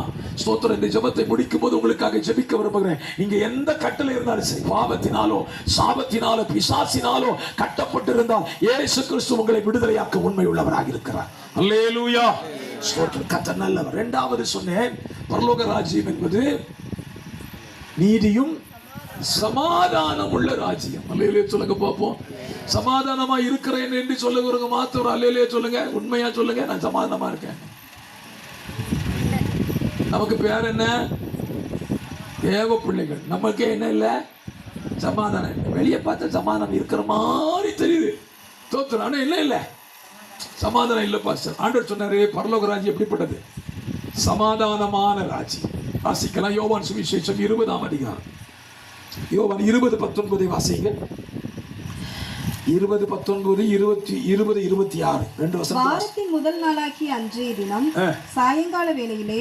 Speaker 1: ஸ்தோத்திரம். இந்த ஜெபத்தை முடிக்கும் போது உங்களுக்காக ஜெபிக்க விரும்புகிறேன். நீங்க எந்த கட்டளை இருந்தாலும் சரி, பாவத்தினாலோ சாபத்தினாலோ பிசாசினாலோ கட்டப்பட்டிருந்தால் இயேசு கிறிஸ்து உங்களை விடுதலையாக்க உண்மை உள்ளவராக இருக்கிறார். அல்லேலூயா. ஸ்தோத்திரம். கர்த்தர் நல்லவர். 2வது சொன்னேன், பரலோக ராஜ்யம் என்பது நீதியும் சமாதானம் உள்ள ராஜ்யம். அல்லேலூயா சொல்லுங்க பார்ப்போம். சமாதானமா இருக்கிறேன் என்று சொல்லுகிறவங்க மாத்திரம் அல்லேலூயா சொல்லுங்க. உண்மையா சொல்லுங்க, நான் சமாதானமா இருக்கேன். நமக்கு பேர் என்ன? தேவ பிள்ளைகள். நமக்கு என்ன இல்லை? சமாதானம். வெளியே பார்த்தா சமாதானம் இருக்கிற மாதிரி தெரியுது. தோத்துறோம், ஆனா என்ன இல்லை? சமாதானம் இல்லை பாஸ்டர். ஆண்டவர் சொன்னாரு, பரலோக ராஜ்யம் எப்படிப்பட்டது? சமாதானமான ராஜ்யம். வாசிக்கலாம். யோவான் சுவிசேஷம் 20ஆம் அதிகாரம். யோவான் 20:19 வாசிங்க. 20:19, 20:26 2 வசனம்.
Speaker 2: வாரத்தின் முதல் நாளாகிய அன்றைய தினம் சாயங்கால வேளையிலே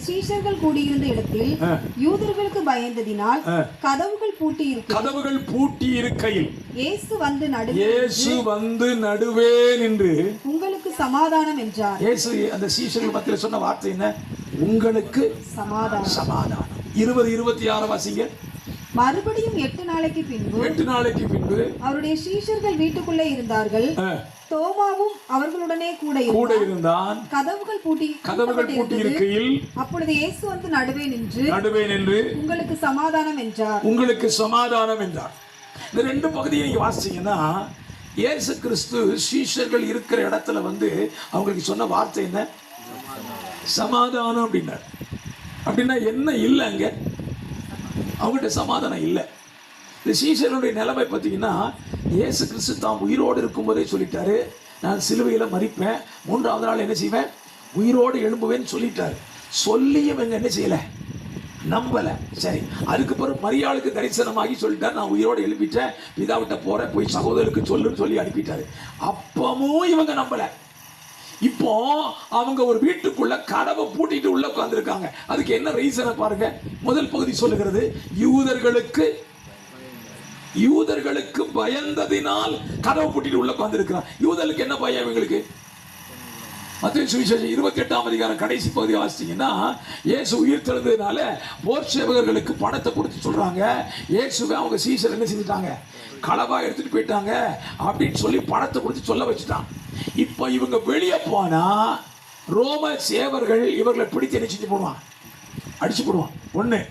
Speaker 2: சீஷர்கள் கூடியிருந்த இடத்தில் யூதர்களுக்கு பயந்ததினால் கதவுகள் பூட்டி இருக்கையில் இயேசு வந்து நடுவே நின்று உங்களுக்கு சமாதானம் என்றார்.
Speaker 1: இயேசு அந்த சீஷர்கள் மத்தியில் சொன்ன வார்த்தை என்ன? உங்களுக்கு சமாதானம். 20:26 வாசிங்க.
Speaker 2: மறுபடியும் 8 நாளைக்கு பின்பு அவருடைய சீஷர்கள் வீட்டுக்குள்ளே இருந்தார்கள். தோமாவும் அவர்களுடனே கூட இருந்தான். கதவுகள் பூட்டி இருக்கையில் அப்பொழுது இயேசு வந்து நடுவே நின்று உங்களுக்கு சமாதானம் என்றார்.
Speaker 1: இந்த 2 பகுதியை நீங்க வாசிச்சீங்கன்னா, இயேசு கிறிஸ்து சீஷர்கள் இருக்கிற இடத்துல வந்து அவங்களுக்கு சொன்ன வார்த்தை என்ன? சமாதானம் அப்படின்னார். அப்படின்னா என்ன இல்லை? அங்க அவங்கள்ட்ட சமாதானம் இல்லை. இந்த சீஷர்களுடைய நிலைமை பார்த்தீங்கன்னா, இயேசு கிறிஸ்து தாம் உயிரோடு இருக்கும்போதே சொல்லிட்டாரு, நான் சிலுவையில் மரிப்பேன், 3ஆவது நாள் என்ன செய்வேன்? உயிரோடு எழும்புவேன்னு சொல்லிட்டாரு. சொல்லியும் இவங்க என்ன செய்யலை? நம்பலை. சரி, அதுக்கு பிறகு மரியாளுக்கு தரிசனமாகி சொல்லிட்டாரு, நான் உயிரோடு எழுப்பிட்டேன், பிதாவிட்ட போகிறேன், போய் சகோதரருக்கு சொல்லுன்னு சொல்லி அனுப்பிட்டாரு. அப்பமும் இவங்க நம்பலை.
Speaker 4: இப்போ அவங்க ஒரு வீட்டுக்குள்ள கதவை பூட்டிட்டு உள்ள உட்கார்ந்துருக்காங்க. அதுக்கு என்ன ரீசனை பாருங்க. முதல் பகுதி சொல்லுகிறது, யூதர்களுக்கு பயந்ததினால் கதவை பூட்டிட்டு உள்ள உட்கார்ந்துருக்கிறான். யூதர்களுக்கு என்ன பயம் இவங்களுக்கு? மத்தேயு சுவிசேஷம் 28ஆம் அதிகாரம் கடைசி பகுதி வாசிச்சீங்கன்னா, இயேசு உயிர் தெழுந்ததுனால போர் சேவகர்களுக்கு பணத்தை கொடுத்து சொல்றாங்க, இயேசுவை அவங்க சீசர் என்ன செஞ்சுட்டாங்க, களவா எடுத்துட்டு போயிட்டாங்க அப்படின்னு சொல்லி பணத்தை கொடுத்து சொல்ல வச்சுட்டான். இப்போ இவங்க வெளியே போனா ரோம சேவர்கள் இவர்களை பிடித்து என்ன செஞ்சு போடுவான், அடிச்சு போடுவான். ஒன்று.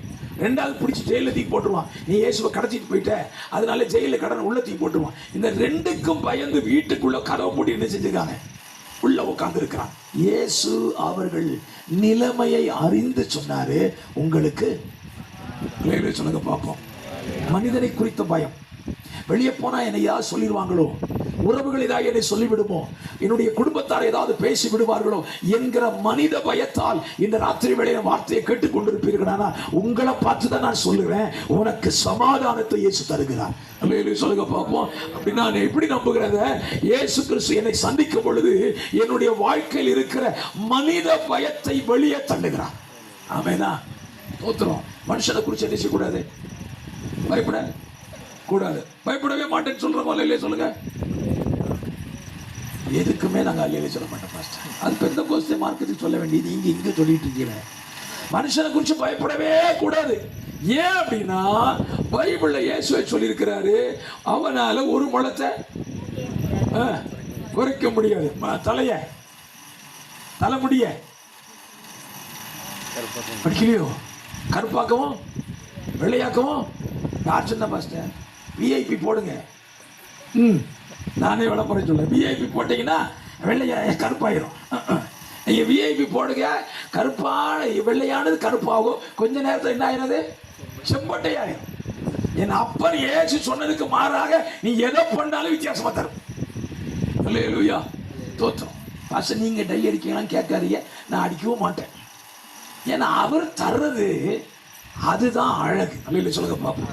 Speaker 4: ரெண்டாவது, பிடிச்சி ஜெயிலில் தூக்கி போட்டுருவான். நீ இயேசுவை கடத்திட்டு போயிட்ட, அதனால ஜெயிலில் கடன் உள்ள தூக்கி போட்டுருவான். இந்த ரெண்டுக்கும் பயந்து வீட்டுக்குள்ள கதவை போட்டு என்ன செஞ்சிருக்காங்க, உள்ள உட்கார்ந்து இருக்கிறான். இயேசு அவர்கள் நிலைமையை அறிந்து சொன்னாரு, உங்களுக்கு சொல்லுங்க பார்ப்போம். மனிதனை குறித்த பயம். வெளியே போனா என்னை யார் சொல்லிடுவாங்களோ, உறவுகள் ஏதாவது என்னை சொல்லிவிடுமோ, என்னுடைய குடும்பத்தார் ஏதாவது பேசி விடுவார்களோ என்கிற மனித பயத்தால் இந்த ராத்திரி வேளையில வார்த்தையை கேட்டுக் கொண்டிருப்பீர்களா? உங்களை பார்த்து தான் நான் சொல்லுவேன், உனக்கு சமாதானத்தை இயேசு தருகிறார். சொல்லுங்க பார்ப்போம். அப்படின்னா நான் எப்படி நம்புகிறத? இயேசு கிறிஸ்து என்னை சந்திக்கும் பொழுது என்னுடைய வாழ்க்கையில் இருக்கிற மனித பயத்தை வெளியே தள்ளுகிறார். ஆமெனா? தோத்துறோம். மனுஷனை குறித்து என்ன செய்யக்கூடாது, பயப்பட கூடாது. பயப்படவே மாட்டேன்னு சொல்றோம் இல்லையே? சொல்லுங்க. எதுக்குமே நாங்கள் அல்லையிலே சொல்ல மாட்டோம் பாஸ்டர். அது பெந்த கோஸ்தே மார்க்கத்துக்கு சொல்ல வேண்டியது இங்க சொல்லிட்டு இருக்கீங்க. மனுஷனை குறித்து பயப்படவே கூடாது. ஏன் அப்படின்னா பைபிள்ல இயேசுவை சொல்லியிருக்கிறாரு, அவனால ஒரு முழத்தை குறைக்க முடியாது. தலைமுடிய படிக்கலையோ, கருப்பாக்கவும் வெள்ளையாக்கவும் யார் சொன்ன பாஸ்டர்? விஐபி போடுங்க. நானே விளம்பரம் சொல்ல, விஐபி போட்டீங்கன்னா வெள்ளையா கருப்பாயிரும். நீங்க விஐபி போடுங்க, கருப்பான வெள்ளையானது கருப்பாகும், கொஞ்ச நேரத்தில் என்ன ஆயிடுது, செம்பட்டையாயிரும். என் அப்பன் ஏசு சொன்னதுக்கு மாறாக நீ எதை பண்ணாலும் வித்தியாசமா தரும். அல்லேலூயா, தோற்றம். பாஸ்டர் நீங்க டை அடிக்கலாம் கேட்காதீங்க, நான் அடிக்கவும் மாட்டேன். ஏன்னா அவர் தர்றது அதுதான் அழகு. அல்ல சொல்லுங்க பாப்போம்.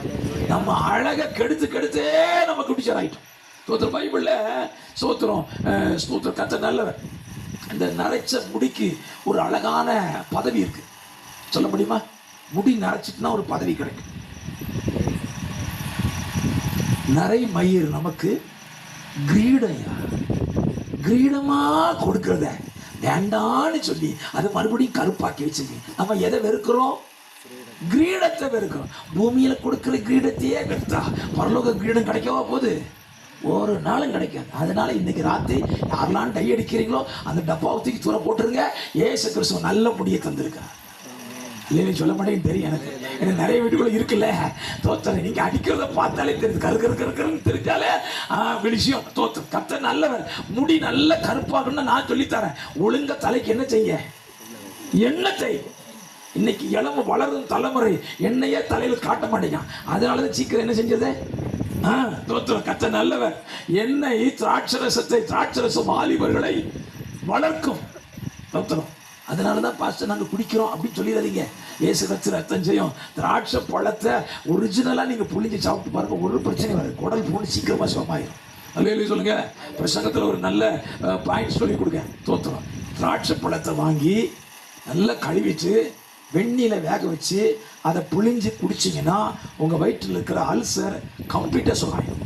Speaker 4: நம்ம அழகை கெடுத்தே நம்ம குடிச்சர் ஆயிட்டோம். ஸ்தோத்திரம். பைபிள்ல ஸ்தோத்திரம் ஸ்தோத்திரம் கர்த்தர் நல்லவர். இந்த நரைச்ச முடிக்கு ஒரு அழகான பதவி இருக்கு. சொல்ல முடியுமா? முடி நரைச்சிட்டுனா ஒரு பதவி கிடைக்கும். நரை மயிர் நமக்கு கிரீடமா கொடுக்கிறத வேண்டான்னு சொல்லி அதை மறுபடியும் கருப்பாக்கி வச்சுங்க. நம்ம எதை வெறுக்கிறோம்? கிரீடத்தை வெறுக்கிறோம். பூமியில கொடுக்கிற கிரீடத்தையே வெறுத்தா பரலோக கிரீடம் கிடைக்கவா போகுது? ஒரு நாளும் கிடைக்காது. அதனால இன்னைக்கு ராத்திரி யாரெல்லாம் டை அடிக்கிறீங்களோ அந்த டப்பாவை தூக்கி தூர போட்டுருங்க. ஏசு கிறிஸ்துவ நல்ல முடியை தந்திருக்கார். இல்லைன்னு சொல்ல மாட்டேன்னு தெரியும் எனக்கு நிறைய வீட்டுக்குள்ள இருக்குல்ல. தோத்தரை நீங்க அடிக்கிறத பார்த்தாலே தெரியுது, கருக்கருன்னு தெரிஞ்சாலே விஷயம். தோத்தம். கர்த்தர் நல்லவர். முடி நல்ல கருப்பாகணும்னு நான் சொல்லித்தரேன். ஒழுங்க தலைக்கு என்ன செய்ய, எண்ணெய் செய். இன்னைக்கு இளம வளரும் தலைமுறை எண்ணெயே தலையில காட்ட மாட்டேங்கான். அதனாலதான் சீக்கிரம் என்ன செஞ்சது? தோத்திரம். கர்த்தர் நல்லவர். எண்ணெய் திராட்சரசம் வாலிபர்களை வளர்க்கும். தோத்திரம். அதனாலதான் பாஸ்டர் நாங்க குடிக்கிறோம் அப்படின்னு சொல்லிடாதீங்க. இயேசு கிறிஸ்து ரத்தம் செய்யும். திராட்சை பழத்தை ஒரிஜினலா நீங்க புளிஞ்சு சாப்பிட்டு பாருங்க, ஒரு பிரச்சனையும் வராது. குடல் போன்னு சீக்கிரமா சுகமாயிரும். அல்லேலூயா சொல்லுங்க. பிரசங்கத்துல ஒரு நல்ல பாயிண்ட் சொல்லி கொடுங்க. தோத்திரம். திராட்சை பழத்தை வாங்கி நல்லா கழுவிட்டு வெந்நீல வேக வச்சு அதை புளிஞ்சு குடிச்சிங்கன்னா உங்கள் வயிற்றில் இருக்கிற அல்சர் கம்ப்ளீட்டாக சுகாயும்.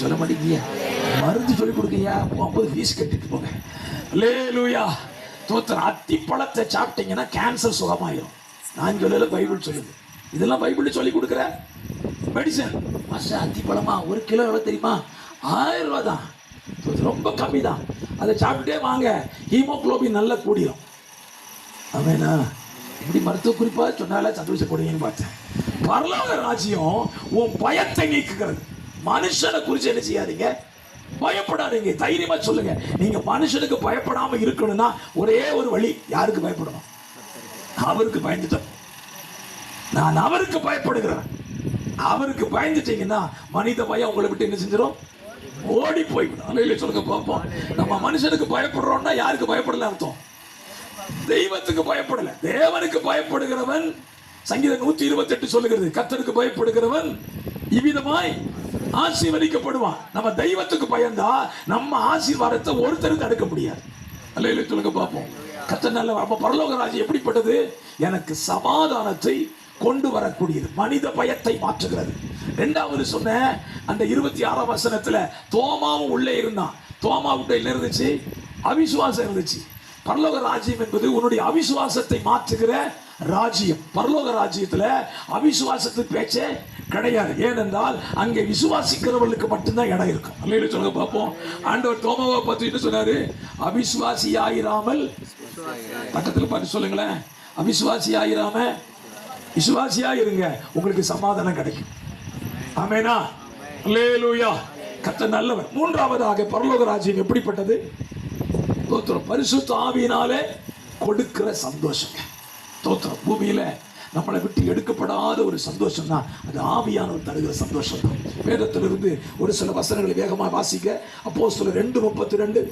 Speaker 4: சொல்ல மாட்டேங்க, மருந்து சொல்லி கொடுக்கீங்க, 50 ஃபீஸ் கட்டிட்டு போங்க. அல்லேலூயா, தோத்திரம். அத்தி பழத்தை சாப்பிட்டீங்கன்னா கேன்சர் சுகமாயிரும். நான் சொல்லல, பைபிள் சொல்லுது. இதெல்லாம் பைபிள் சொல்லி கொடுக்குற மெடிசன். மாஸ்டர் அத்தி பழமா 1 கிலோ எவ்வளோ தெரியுமா? 1000 ரூபா தான். ரொம்ப கம்மி தான். அதை சாப்பிட்டுட்டே வாங்க, ஹீமோகுளோபின் நல்லா கூடிரும். ஆமேனா? இப்படி மருத்துவ குறிப்பாக சொன்னால சந்தோஷப்படுவீங்கன்னு பார்த்தேன். பரலோக ராஜ்யம் உன் பயத்தை நீக்குகிறது. மனுஷனை குறித்து என்ன செய்யாதீங்க, பயப்படாதீங்க. தைரியமா சொல்லுங்க. நீங்க மனுஷனுக்கு பயப்படாம இருக்கணும்னா ஒரே ஒரு வழி. யாருக்கு பயப்படணும்? அவருக்கு பயந்துட்டோம். நான் அவருக்கு பயப்படுகிறேன். அவருக்கு பயந்துட்டீங்கன்னா மனித பயம் உங்களை விட்டு என்ன செஞ்சிடும்? ஓடி போய்விடும். அல்லேலூயா சொல்லுங்க பார்ப்போம். நம்ம மனுஷனுக்கு பயப்படுறோம்னா யாருக்கு பயப்படல அர்த்தம்? தெய்வத்துக்கு பயப்படல. தேவனுக்கு பயப்படுகிறவன், சங்கீதம் 128 சொல்லுகிறது, கர்த்தருக்கு பயப்படுகிறவன் இவ்விதமாய்
Speaker 1: ஆசீர்வதிக்கப்படுவான். நம்ம தெய்வத்துக்கு பயந்தா நம்ம ஆசீர்வாதத்தை ஒருத்தர் தடுக்க முடியாது. அல்லேலூயா சொல்லுங்க பார்ப்போம். கர்த்தர் நல்லவர். அப்ப பரலோக ராஜ்யம் எப்படிப்பட்டது? எனக்கு சமாதானத்தை கொண்டு வரக்கூடியது, மனித பயத்தை மாற்றுகிறது. இரண்டாவது சொன்ன அந்த 26ஆம் வசனத்துல தோமாவும் உள்ளே இருந்தான். தோமாவுட்ட என்ன இருந்துச்சு? அவிசுவாசம் இருந்துச்சு. பரலோக ராஜ்யம் என்பது உன்னுடைய அவிசுவாசத்தை மாற்றுகிற ராஜ்யம். பரலோக ராஜ்யத்துல அவிசுவாசத்துக்கு பேச்சே கிடையாது. ஏனென்றால் அங்கே விசுவாசிக்கிறவர்களுக்கு மட்டும்தான் இடம் இருக்கும். அல்லேலூயா சொல்லுங்க பார்ப்போம். ஆண்டவர் தோமாவை பார்த்து சொன்னாரு, அவிசுவாசியாயிராமல், பக்கத்துல பார்த்து சொல்லுங்களேன், அவிசுவாசியாயிராம விசுவாசியா இருங்க, உங்களுக்கு சமாதானம் கிடைக்கும். ஆமெனா. அல்லேலூயா. கர்த்தர் நல்லவர். மூன்றாவதாக பரலோக ராஜ்யம் எப்படிப்பட்டது? தோத்திரம், பரிசுத்த ஆவியினாலே கொடுக்கிற சந்தோஷம். தோத்திரம், பூமியில நம்மளை விட்டு எடுக்கப்படாத ஒரு சந்தோஷம் தான் அது ஆவியானவர் தருகிற சந்தோஷம் தான். வேதத்திலிருந்து ஒரு சில வசனங்களை வேகமாக வாசிக்க. அப்போஸ்தலர் 2:32,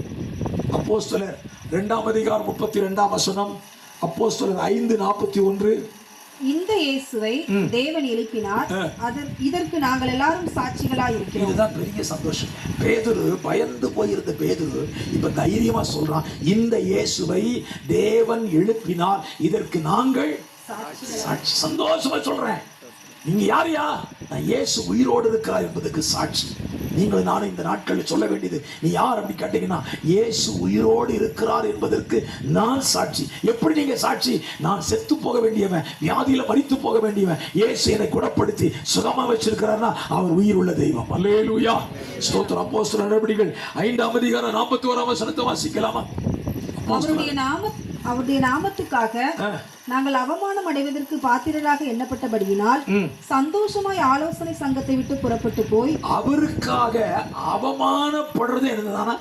Speaker 1: அப்போஸ்தலர் 2ஆம் அதிகாரம் 32ஆம் வசனம், அப்போஸ்தலர் 5:41.
Speaker 2: இந்த இயேசுவை தேவன் எழுப்பினார், இதற்கு நாங்கள் எல்லாரும் சாட்சிகளாய் இருக்கிறோம்.
Speaker 1: இதுதான் பெரிய சந்தோஷம். பேதுரு, பயந்து போயிருந்த பேதுரு இப்ப தைரியமா சொல்றான், இந்த இயேசுவை தேவன் எழுப்பினார், இதற்கு நாங்கள் சாட்சி. சந்தோஷமா சொல்றேன். நீங்க யாரையா? நான் இயேசு உயிரோடு இருக்கிறார் என்பதுக்கு சாட்சி. நீங்கள் நானும் இந்த நாட்களில் சொல்ல வேண்டியது, நீ யார் அப்படி கேட்டீங்கன்னா, இயேசு உயிரோடு இருக்கிறார் என்பதற்கு நான் சாட்சி. எப்படி நீங்க சாட்சி? நான் செத்து போக வேண்டியவன், வியாதியில மரித்து போக வேண்டியவன், இயேசு என்னை குணப்படுத்தி சுகமா வச்சிருக்கிறார்னா அவர் உயிர் உள்ள தெய்வம். அல்லேலூயா. ஸ்தோத்திரம். அப்போஸ்தலர் நடபடிகள் 5ஆம் அதிகாரம் 41ஆம் வசனத்தை வாசிக்கலாமா?
Speaker 2: அவருடைய நாமத்துக்காக நாங்கள் அவமானம் அடைவதற்கு பாத்திரராக எண்ணப்பட்டபடியினால் சந்தோஷமாய் ஆலோசனை சங்கத்தை விட்டு புறப்பட்டு போய்,
Speaker 1: அவருக்காக அவமானப்படுறது என்னதானா?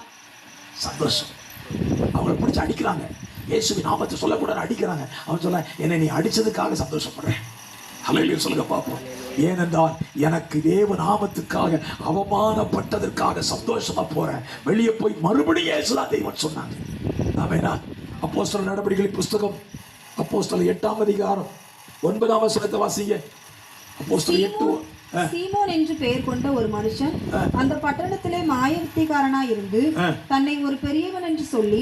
Speaker 1: சந்தோஷம். அவங்களை பிடிச்சி அடிக்கிறாங்க, இயேசுவின் நாமத்தை சொல்லக்கூடாது அடிக்கிறாங்க. அவன் சொல்ல, என்னை நீ அடிச்சதுக்காக சந்தோஷப்படுறேன். அல்லேலூயா சொல்லுங்க பார்ப்போம். ஏனென்றால் எனக்கு தேவ நாமத்துக்காக அவமானப்பட்டதற்காக சந்தோஷமா போறேன். வெளியே போய் மறுபடியும் இயேசுதான் தெய்வம் சொன்னாங்க. ஆமென். அப்போஸ்தலர் நடபடிகளின் புஸ்தகம், அப்போஸ்தலர் 8ஆம் அதிகாரம் 9ஆம் வசனத்தை வாசிங்க. அப்போஸ்தலர் 8.
Speaker 2: சீமோன் என்று பெயர் கொண்ட ஒரு மனுஷன் அந்த பட்டணத்திலே மாயவித்தைக்காரனாய் இருந்து தன்னை ஒரு பெரியவன் என்று சொல்லி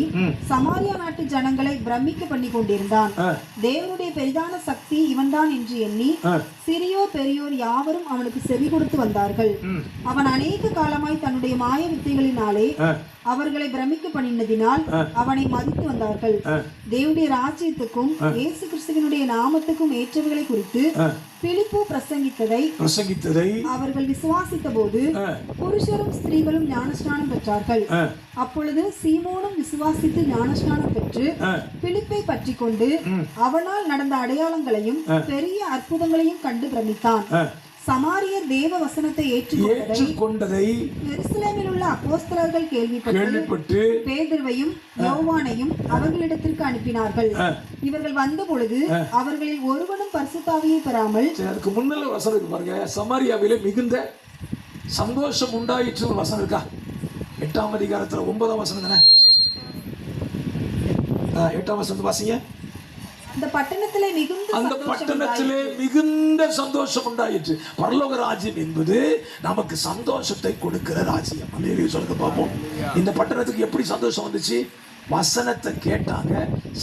Speaker 2: சமாரியா நாட்டு ஜனங்களை பிரமிக்க பண்ணி கொண்டிருந்தான். தேவனுடைய பெரிதான சக்தி இவன்தான் என்று எண்ணி சிறியோர் பெரியோர் யாவரும் அவனுக்கு செவி கொடுத்து வந்தார்கள். அவன் அநேக காலமாய் தன்னுடைய மாய வித்தைகளினாலே அவர்களை பிரமிக்க பண்ணினதினால் அவனை மதித்து வந்தார்கள். தேவனுடைய ராஜ்யத்துக்கும் இயேசு கிறிஸ்துவினுடைய நாமத்துக்கும் ஏற்றவைகளை குறித்து பிலிப்பு பிரசங்கித்ததை அவர்கள் விசுவாசித்த போது புருஷரும் ஸ்திரீகளும் ஞானஸ்நானம் பெற்றார்கள். அப்பொழுது சீமோனும் விசுவாசித்து ஞானஸ்நானம் பெற்று பிலிப்பை பற்றி கொண்டு அவனால் நடந்த அடையாளங்களையும் பெரிய அற்புதங்களையும் கண்டு பிரமித்தான். சமாரியர் தேவ வசனத்தை ஏற்றுக்கொண்டதை எருசலேமில் உள்ள அப்போஸ்தலர்கள் கேள்விப்பட்டு பேதுருவையும் யோவானையும் அவர்களிடத்திற்கு அனுப்பினார்கள். இவர்கள் வந்த பொழுது அவர்களில் ஒருவனும் பரிசுத்தாவியை பெறாமல்.
Speaker 1: அதுக்கு முன்னால வசனம் இருக்கு பாருங்க. சமாரியாவிலே மிகுந்த சந்தோஷம் உண்டாயிற்று வசனம் இருக்கா? 8ஆம் அதிகாரத்துல 9ஆம் வசனம் தானே? 8ஆம் வசனம் வாசிங்க.
Speaker 2: அந்த பட்டணத்திலே
Speaker 1: மிகுந்த சந்தோஷம் உண்டாயிற்று. பரலோக ராஜ்யம் என்பது நமக்கு சந்தோஷத்தை கொடுக்கிற ராஜ்யம். அல்லேலூயா சொல்லுங்க பார்ப்போம். இந்த பட்டணத்துக்கு எப்படி சந்தோஷம் வந்துச்சு? வசனத்தை கேட்டாங்க,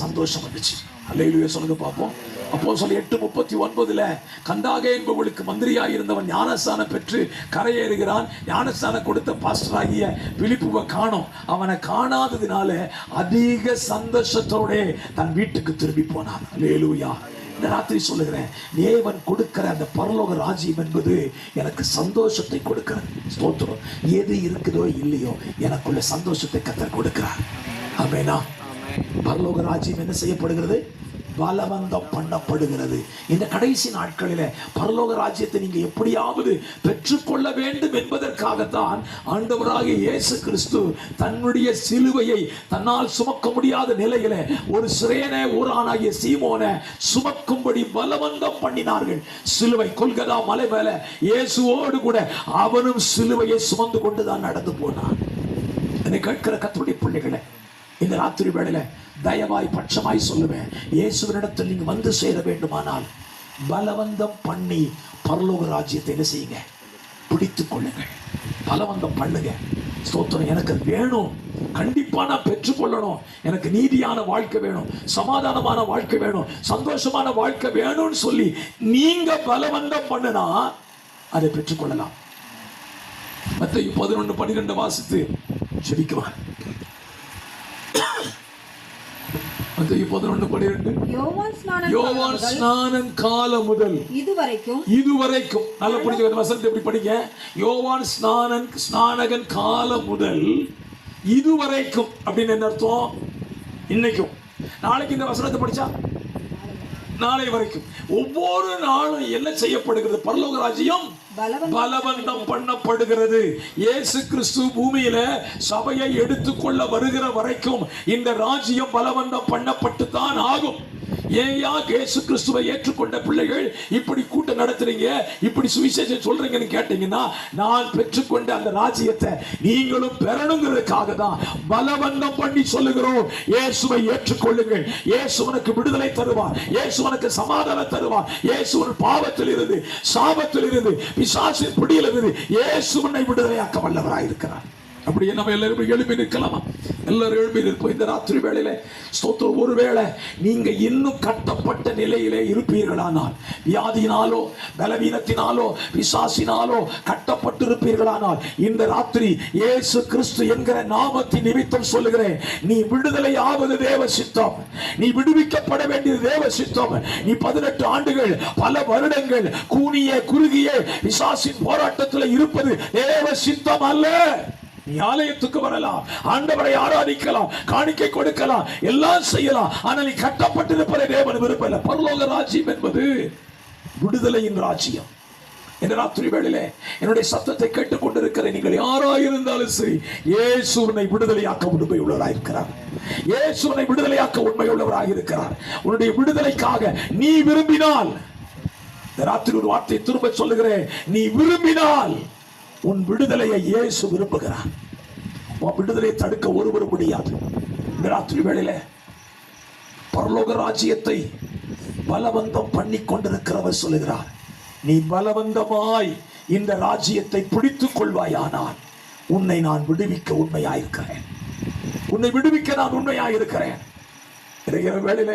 Speaker 1: சந்தோஷம் வந்துச்சு. அல்லேலூயா சொல்லுங்க பார்ப்போம். அப்போஸ்தலர் 8:39 கந்தாகே என்பவளுக்கு மந்திரியாய் இருந்தவன் ஞானஸ்நானம் பெற்று கரையேறுகிறான். ஞானஸ்நானம் கொடுத்த பாஸ்டராகிய பிலிப்புவை காணோம். அவனை காணாததினால அதிக சந்தோஷத்தோட தன் வீட்டுக்கு திரும்பி போனான். அல்லேலூயா. இந்த ராத்திரி சொல்லுகிறேன், தேவன் கொடுக்கிற அந்த பரலோக ராஜ்யம் என்பது எனக்கு சந்தோஷத்தை கொடுக்கிறது. ஸ்தோத்திரம். எது இருக்குதோ இல்லையோ எனக்குள்ள சந்தோஷத்தை கர்த்தர் கொடுக்கிறார். ஆமென். பரலோக ராஜ்யம் என்ன செய்யப்படுகிறது? பலவந்தம் பண்ணப்படுகிறது. இந்த கடைசி நாட்களில பரலோக ராஜ்யத்தை நீங்க எப்படியாவது பெற்றுக்கொள்ள வேண்டும் என்பதற்காகத்தான் ஆண்டவராகிய இயேசு கிறிஸ்து தன்னுடைய சிலுவையை தன்னால் சுமக்க முடியாத நிலையில ஒரு சிரேனே ஊரானாகிய சீமோனை சுமக்கும்படி பலவந்தம் பண்ணினார்கள். சிலுவை கொல்கதா மலை மேல இயேசுவோடு கூட அவனும் சிலுவையை சுமந்து கொண்டுதான் நடந்து போனான். என்னை கேட்கிற கர்த்தருடைய பிள்ளைகளை, இந்த ராத்திரி வேளையில தயவாய் பட்சமாய் சொல்லுவேன், இயேசுவினிடத்தில் நீங்க வந்து சேர வேண்டுமானால் பலவந்தம் பண்ணி பரலோக ராஜ்யத்தை என்ன செய்யுங்க? பிடித்துக் கொள்ளுங்கள்.
Speaker 4: பலவந்தம் பண்ணுங்க. ஸ்தோத்திரம். எனக்கு அது வேணும், கண்டிப்பா நான் பெற்றுக்கொள்ளணும், எனக்கு நீதியான வாழ்க்கை வேணும், சமாதானமான வாழ்க்கை வேணும், சந்தோஷமான வாழ்க்கை வேணும்னு சொல்லி நீங்க பலவந்தம் பண்ணுனா அதை பெற்றுக்கொள்ளலாம். மத்தேயு 11:12 வாசித்து ஜெபிக்கலாம். மத்தேயு 11:12 யோவான் ஸ்நானன் காலம் முதல் இதுவரைக்கும் நல்லா புரிஞ்சுக்க. அந்த வசனத்தை எப்படி படிங்க? யோவான் ஸ்நானகன் காலம் முதல் இதுவரைக்கும் அப்படின்னு என்ன அர்த்தம்? இன்னைக்கும். நாளைக்கு இந்த வசனத்தை படிச்சா நாளை வரைக்கும். ஒவ்வொரு நாளும் என்ன செய்யப்படுகிறது? பரலோக ராஜ்யம் பலவந்தம் பண்ணப்படுகிறது. இயேசு கிறிஸ்து பூமியில சபையை எடுத்துக்கொள்ள வருகிற வரைக்கும் இந்த ராஜ்யம் பலவந்தம் பண்ணப்பட்டு தான் ஆகும். ஏயா இயேசு கிறிஸ்துவை ஏற்றுக்கொண்ட பிள்ளைகள் இப்படி கூட்டம் நடத்துறீங்க, இப்படி சுவிசேஷம் சொல்றீங்கன்னு கேட்டீங்கன்னா, நான் பெற்றுக்கொண்ட அந்த ராஜ்யத்தை நீங்களும் பெறணுங்கிறதுக்காக தான் பலவந்தம் பண்ணி சொல்லுகிறோம். இயேசுவை ஏற்றுக்கொள்ளுங்கள், இயேசு உனக்கு விடுதலை தருவார், இயேசு உனக்கு சமாதானம் தருவார், இயேசு ஒரு பாவத்தில் இருந்து சாபத்தில் இருந்து பிசாசின் பிடியில் இருந்து இயேசு உன்னை விடுதலையாக்க வல்லவராய் இருக்கிறார். அப்படியே நம்ம எல்லாரும் எழுப்பி நிற்கலாமா? எல்லாரும் எழுப்பி நிற்போம் இந்த ராத்திரி வேளையில. ஸ்தோத்திரம். ஒருவேளை நீங்க இன்னும் கட்டப்பட்ட நிலையிலே இருப்பீர்களானால், வியாதியினாலோ பலவீனத்தினாலோ பிசாசினாலோ கட்டப்பட்டிருப்பீர்களானால், இந்த ராத்திரி இயேசு கிறிஸ்து என்கிற நாமத்தின் நிமித்தம் சொல்லுகிறேன், நீ விடுதலை ஆவது தேவ சித்தம், நீ விடுவிக்கப்பட வேண்டியது தேவ சித்தம். நீ 18 ஆண்டுகள் பல வருடங்கள் கூனிய குறுகிய பிசாசின் போராட்டத்தில் இருப்பது தேவ சித்தம் அல்ல. நீ ஆலயத்துக்கு வரலாம், ஆண்டவரை ஆராதிக்கலாம், காணிக்கை கொடுக்கலாம், எல்லாம் செய்யலாம். ஆனால் நீ கட்டப்பட்டிருப்பதை தேவன் விரும்பல. பரலோக ராஜ்யம் என்பது விடுதலையின் ராஜ்யம். இந்த ராத்திரி வேளையிலே என்னுடைய சத்தத்தை கேட்டுக் கொண்டிருக்கிற நீங்கள் யாராயிருந்தாலும் சரி, இயேசு உன்னை விடுதலையாக்க உண்மை உள்ளவராக இருக்கிறார். இயேசு உன்னை விடுதலையாக்க உண்மை உள்ளவராக இருக்கிறார். உன்னுடைய விடுதலைக்காக நீ விரும்பினால், இந்த ராத்திரி ஒரு வார்த்தையை திரும்ப சொல்லுகிறேன், நீ விரும்பினால் உன் விடுதலையை இயேசு விரும்புகிறார். உன் விடுதலையை தடுக்க ஒருவரும் முடியாது. இந்த ராத்திரி வேளையில பரலோக ராஜ்யத்தை பலவந்தம் பண்ணி கொண்டிருக்கிறவர் சொல்லுகிறார், நீ பலவந்தமாய் இந்த ராஜ்யத்தை பிடித்துக் கொள்வாயானால் உன்னை நான் விடுவிக்க உண்மையாயிருக்கிறேன், உன்னை விடுவிக்க நான் உண்மையாயிருக்கிறேன். வேளையில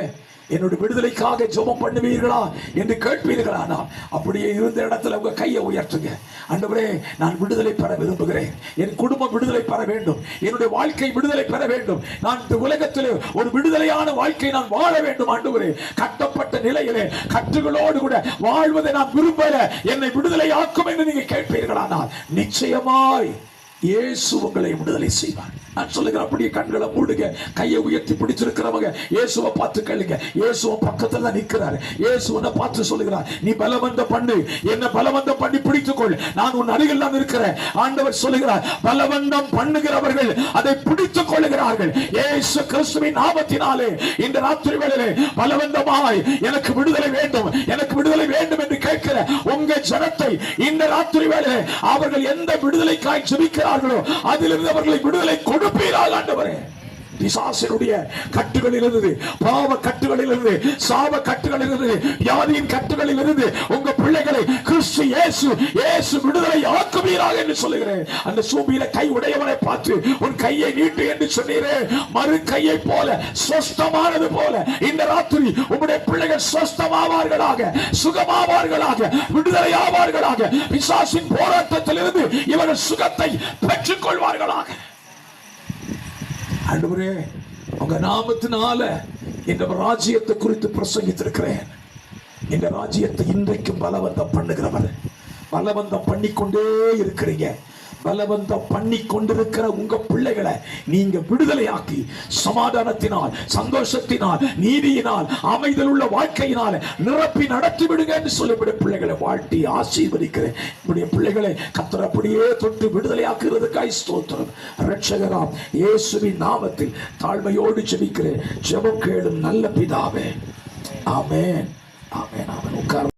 Speaker 4: என்னுடைய விடுதலைக்காக ஜெபம் பண்ணுவீர்களா என்று கேட்பீர்களா? அப்படியே இருந்த இடத்துல உங்க கையை உயர்த்துங்க. ஆண்டவரே, நான் விடுதலை பெற விரும்புகிறேன், என் குடும்பம் விடுதலை பெற வேண்டும், என்னுடைய வாழ்க்கை விடுதலை பெற வேண்டும், நான் இந்த உலகத்தில் ஒரு விடுதலையான வாழ்க்கை நான் வாழ வேண்டும். ஆண்டவரே, கட்டப்பட்ட நிலையிலே கட்டுகளோடு கூட வாழ்வதை நான் விரும்பல, என்னை விடுதலை ஆக்கும் என்று நீங்க கேட்பீர்களானால் நிச்சயமாய் இயேசு உங்களை விடுதலை செய்வார். நான் சொல்லுகிறேன், அப்படியே கண்களை மூடுங்க, கையை உயர்த்தி பிடிச்சிருக்கிறவங்க இயேசுவை பார்த்து கேளுங்க. இயேசுவை பக்கத்துல தான் நிற்கிறார். இயேசுவை பார்த்து சொல்லுகிறார், நீ பலவந்தம் பண்ணு, என்ன பலவந்தம் பண்ணி பிடித்துக்கொள், நான் உன் அருகில் தான் இருக்கிறேன். ஆண்டவர் சொல்லுகிறார், பலவந்தம் பண்ணுகிறவர்கள் அதை பிடித்துக் கொள்ளுகிறார்கள். இயேசு கிறிஸ்துவின் நாமத்தினாலே இந்த ராத்திரி வேளையிலே பலவந்தமாய் எனக்கு விடுதலை வேண்டும், எனக்கு விடுதலை வேண்டும் என்று கேட்கிற உங்க ஜனத்தை இந்த ராத்திரி வேளையிலே அவர்கள் எந்த விடுதலைக்காய் ஜெபிக்கிறார்களோ அதிலிருந்து அவர்களை விடுதலை கொடுப்பீராக ஆண்டவரே. பிசாசினுடைய கட்டுகளிலிருந்து, பாவ கட்டுகளிலிருந்து, சாப கட்டுகளிலிருந்து, வியாதியின் கட்டுகளிலிருந்து உங்க பிள்ளைகளை கிறிஸ்து இயேசு விடுதலை ஆக்குவீராக என்று சொல்லுகிறேன். அந்த சூம்பியில கை உடையவனை பார்த்து உன் கையை நீட்டு என்று சொன்னீரே, மறு கையை போல சொஸ்தமானது போல இந்த ராத்திரி உங்களுடைய பிள்ளைகள் சொஸ்தமாவார்களாக, சுகமாவார்களாக, விடுதலை ஆவார்களாக. பிசாசின் போராட்டத்திலிருந்து இவர்கள் சுகத்தை பெற்றுக் கொள்வார்களாக. ஆண்டவரே, உங்க நாமத்தினால இந்த ராஜ்யத்தை குறித்து பிரசங்கித்திருக்கிறேன். இந்த ராஜ்யத்தை இன்றைக்கும் பலவந்தம் பண்ணுகிறவர், பலவந்தம் பண்ணிக்கொண்டே இருக்கிறீங்க. பலவந்தம் பண்ணி கொண்டிருக்கிற உங்க பிள்ளைகளை நீங்க விடுதலையாக்கி சமாதானத்தினால், சந்தோஷத்தினால், நீதியினால், அமைதல் உள்ள வாழ்க்கையினால் நிரப்பி நடத்தி விடுங்க என்று சொல்லி பிள்ளைகளை வாழ்த்தி ஆசீர்வதிக்கிறேன். இப்படிய பிள்ளைகளை கர்த்தர் அப்படியே தொட்டு விடுதலையாக்குறதுக்காய் ஸ்தோத்திரம். இரட்சகராம் இயேசுவின் நாமத்தில் தாழ்மையோடு ஜெபிக்கிறேன். ஜெபம் கேளும் நல்ல பிதாவே. ஆமென், ஆமென், ஆமென். உட்கார்.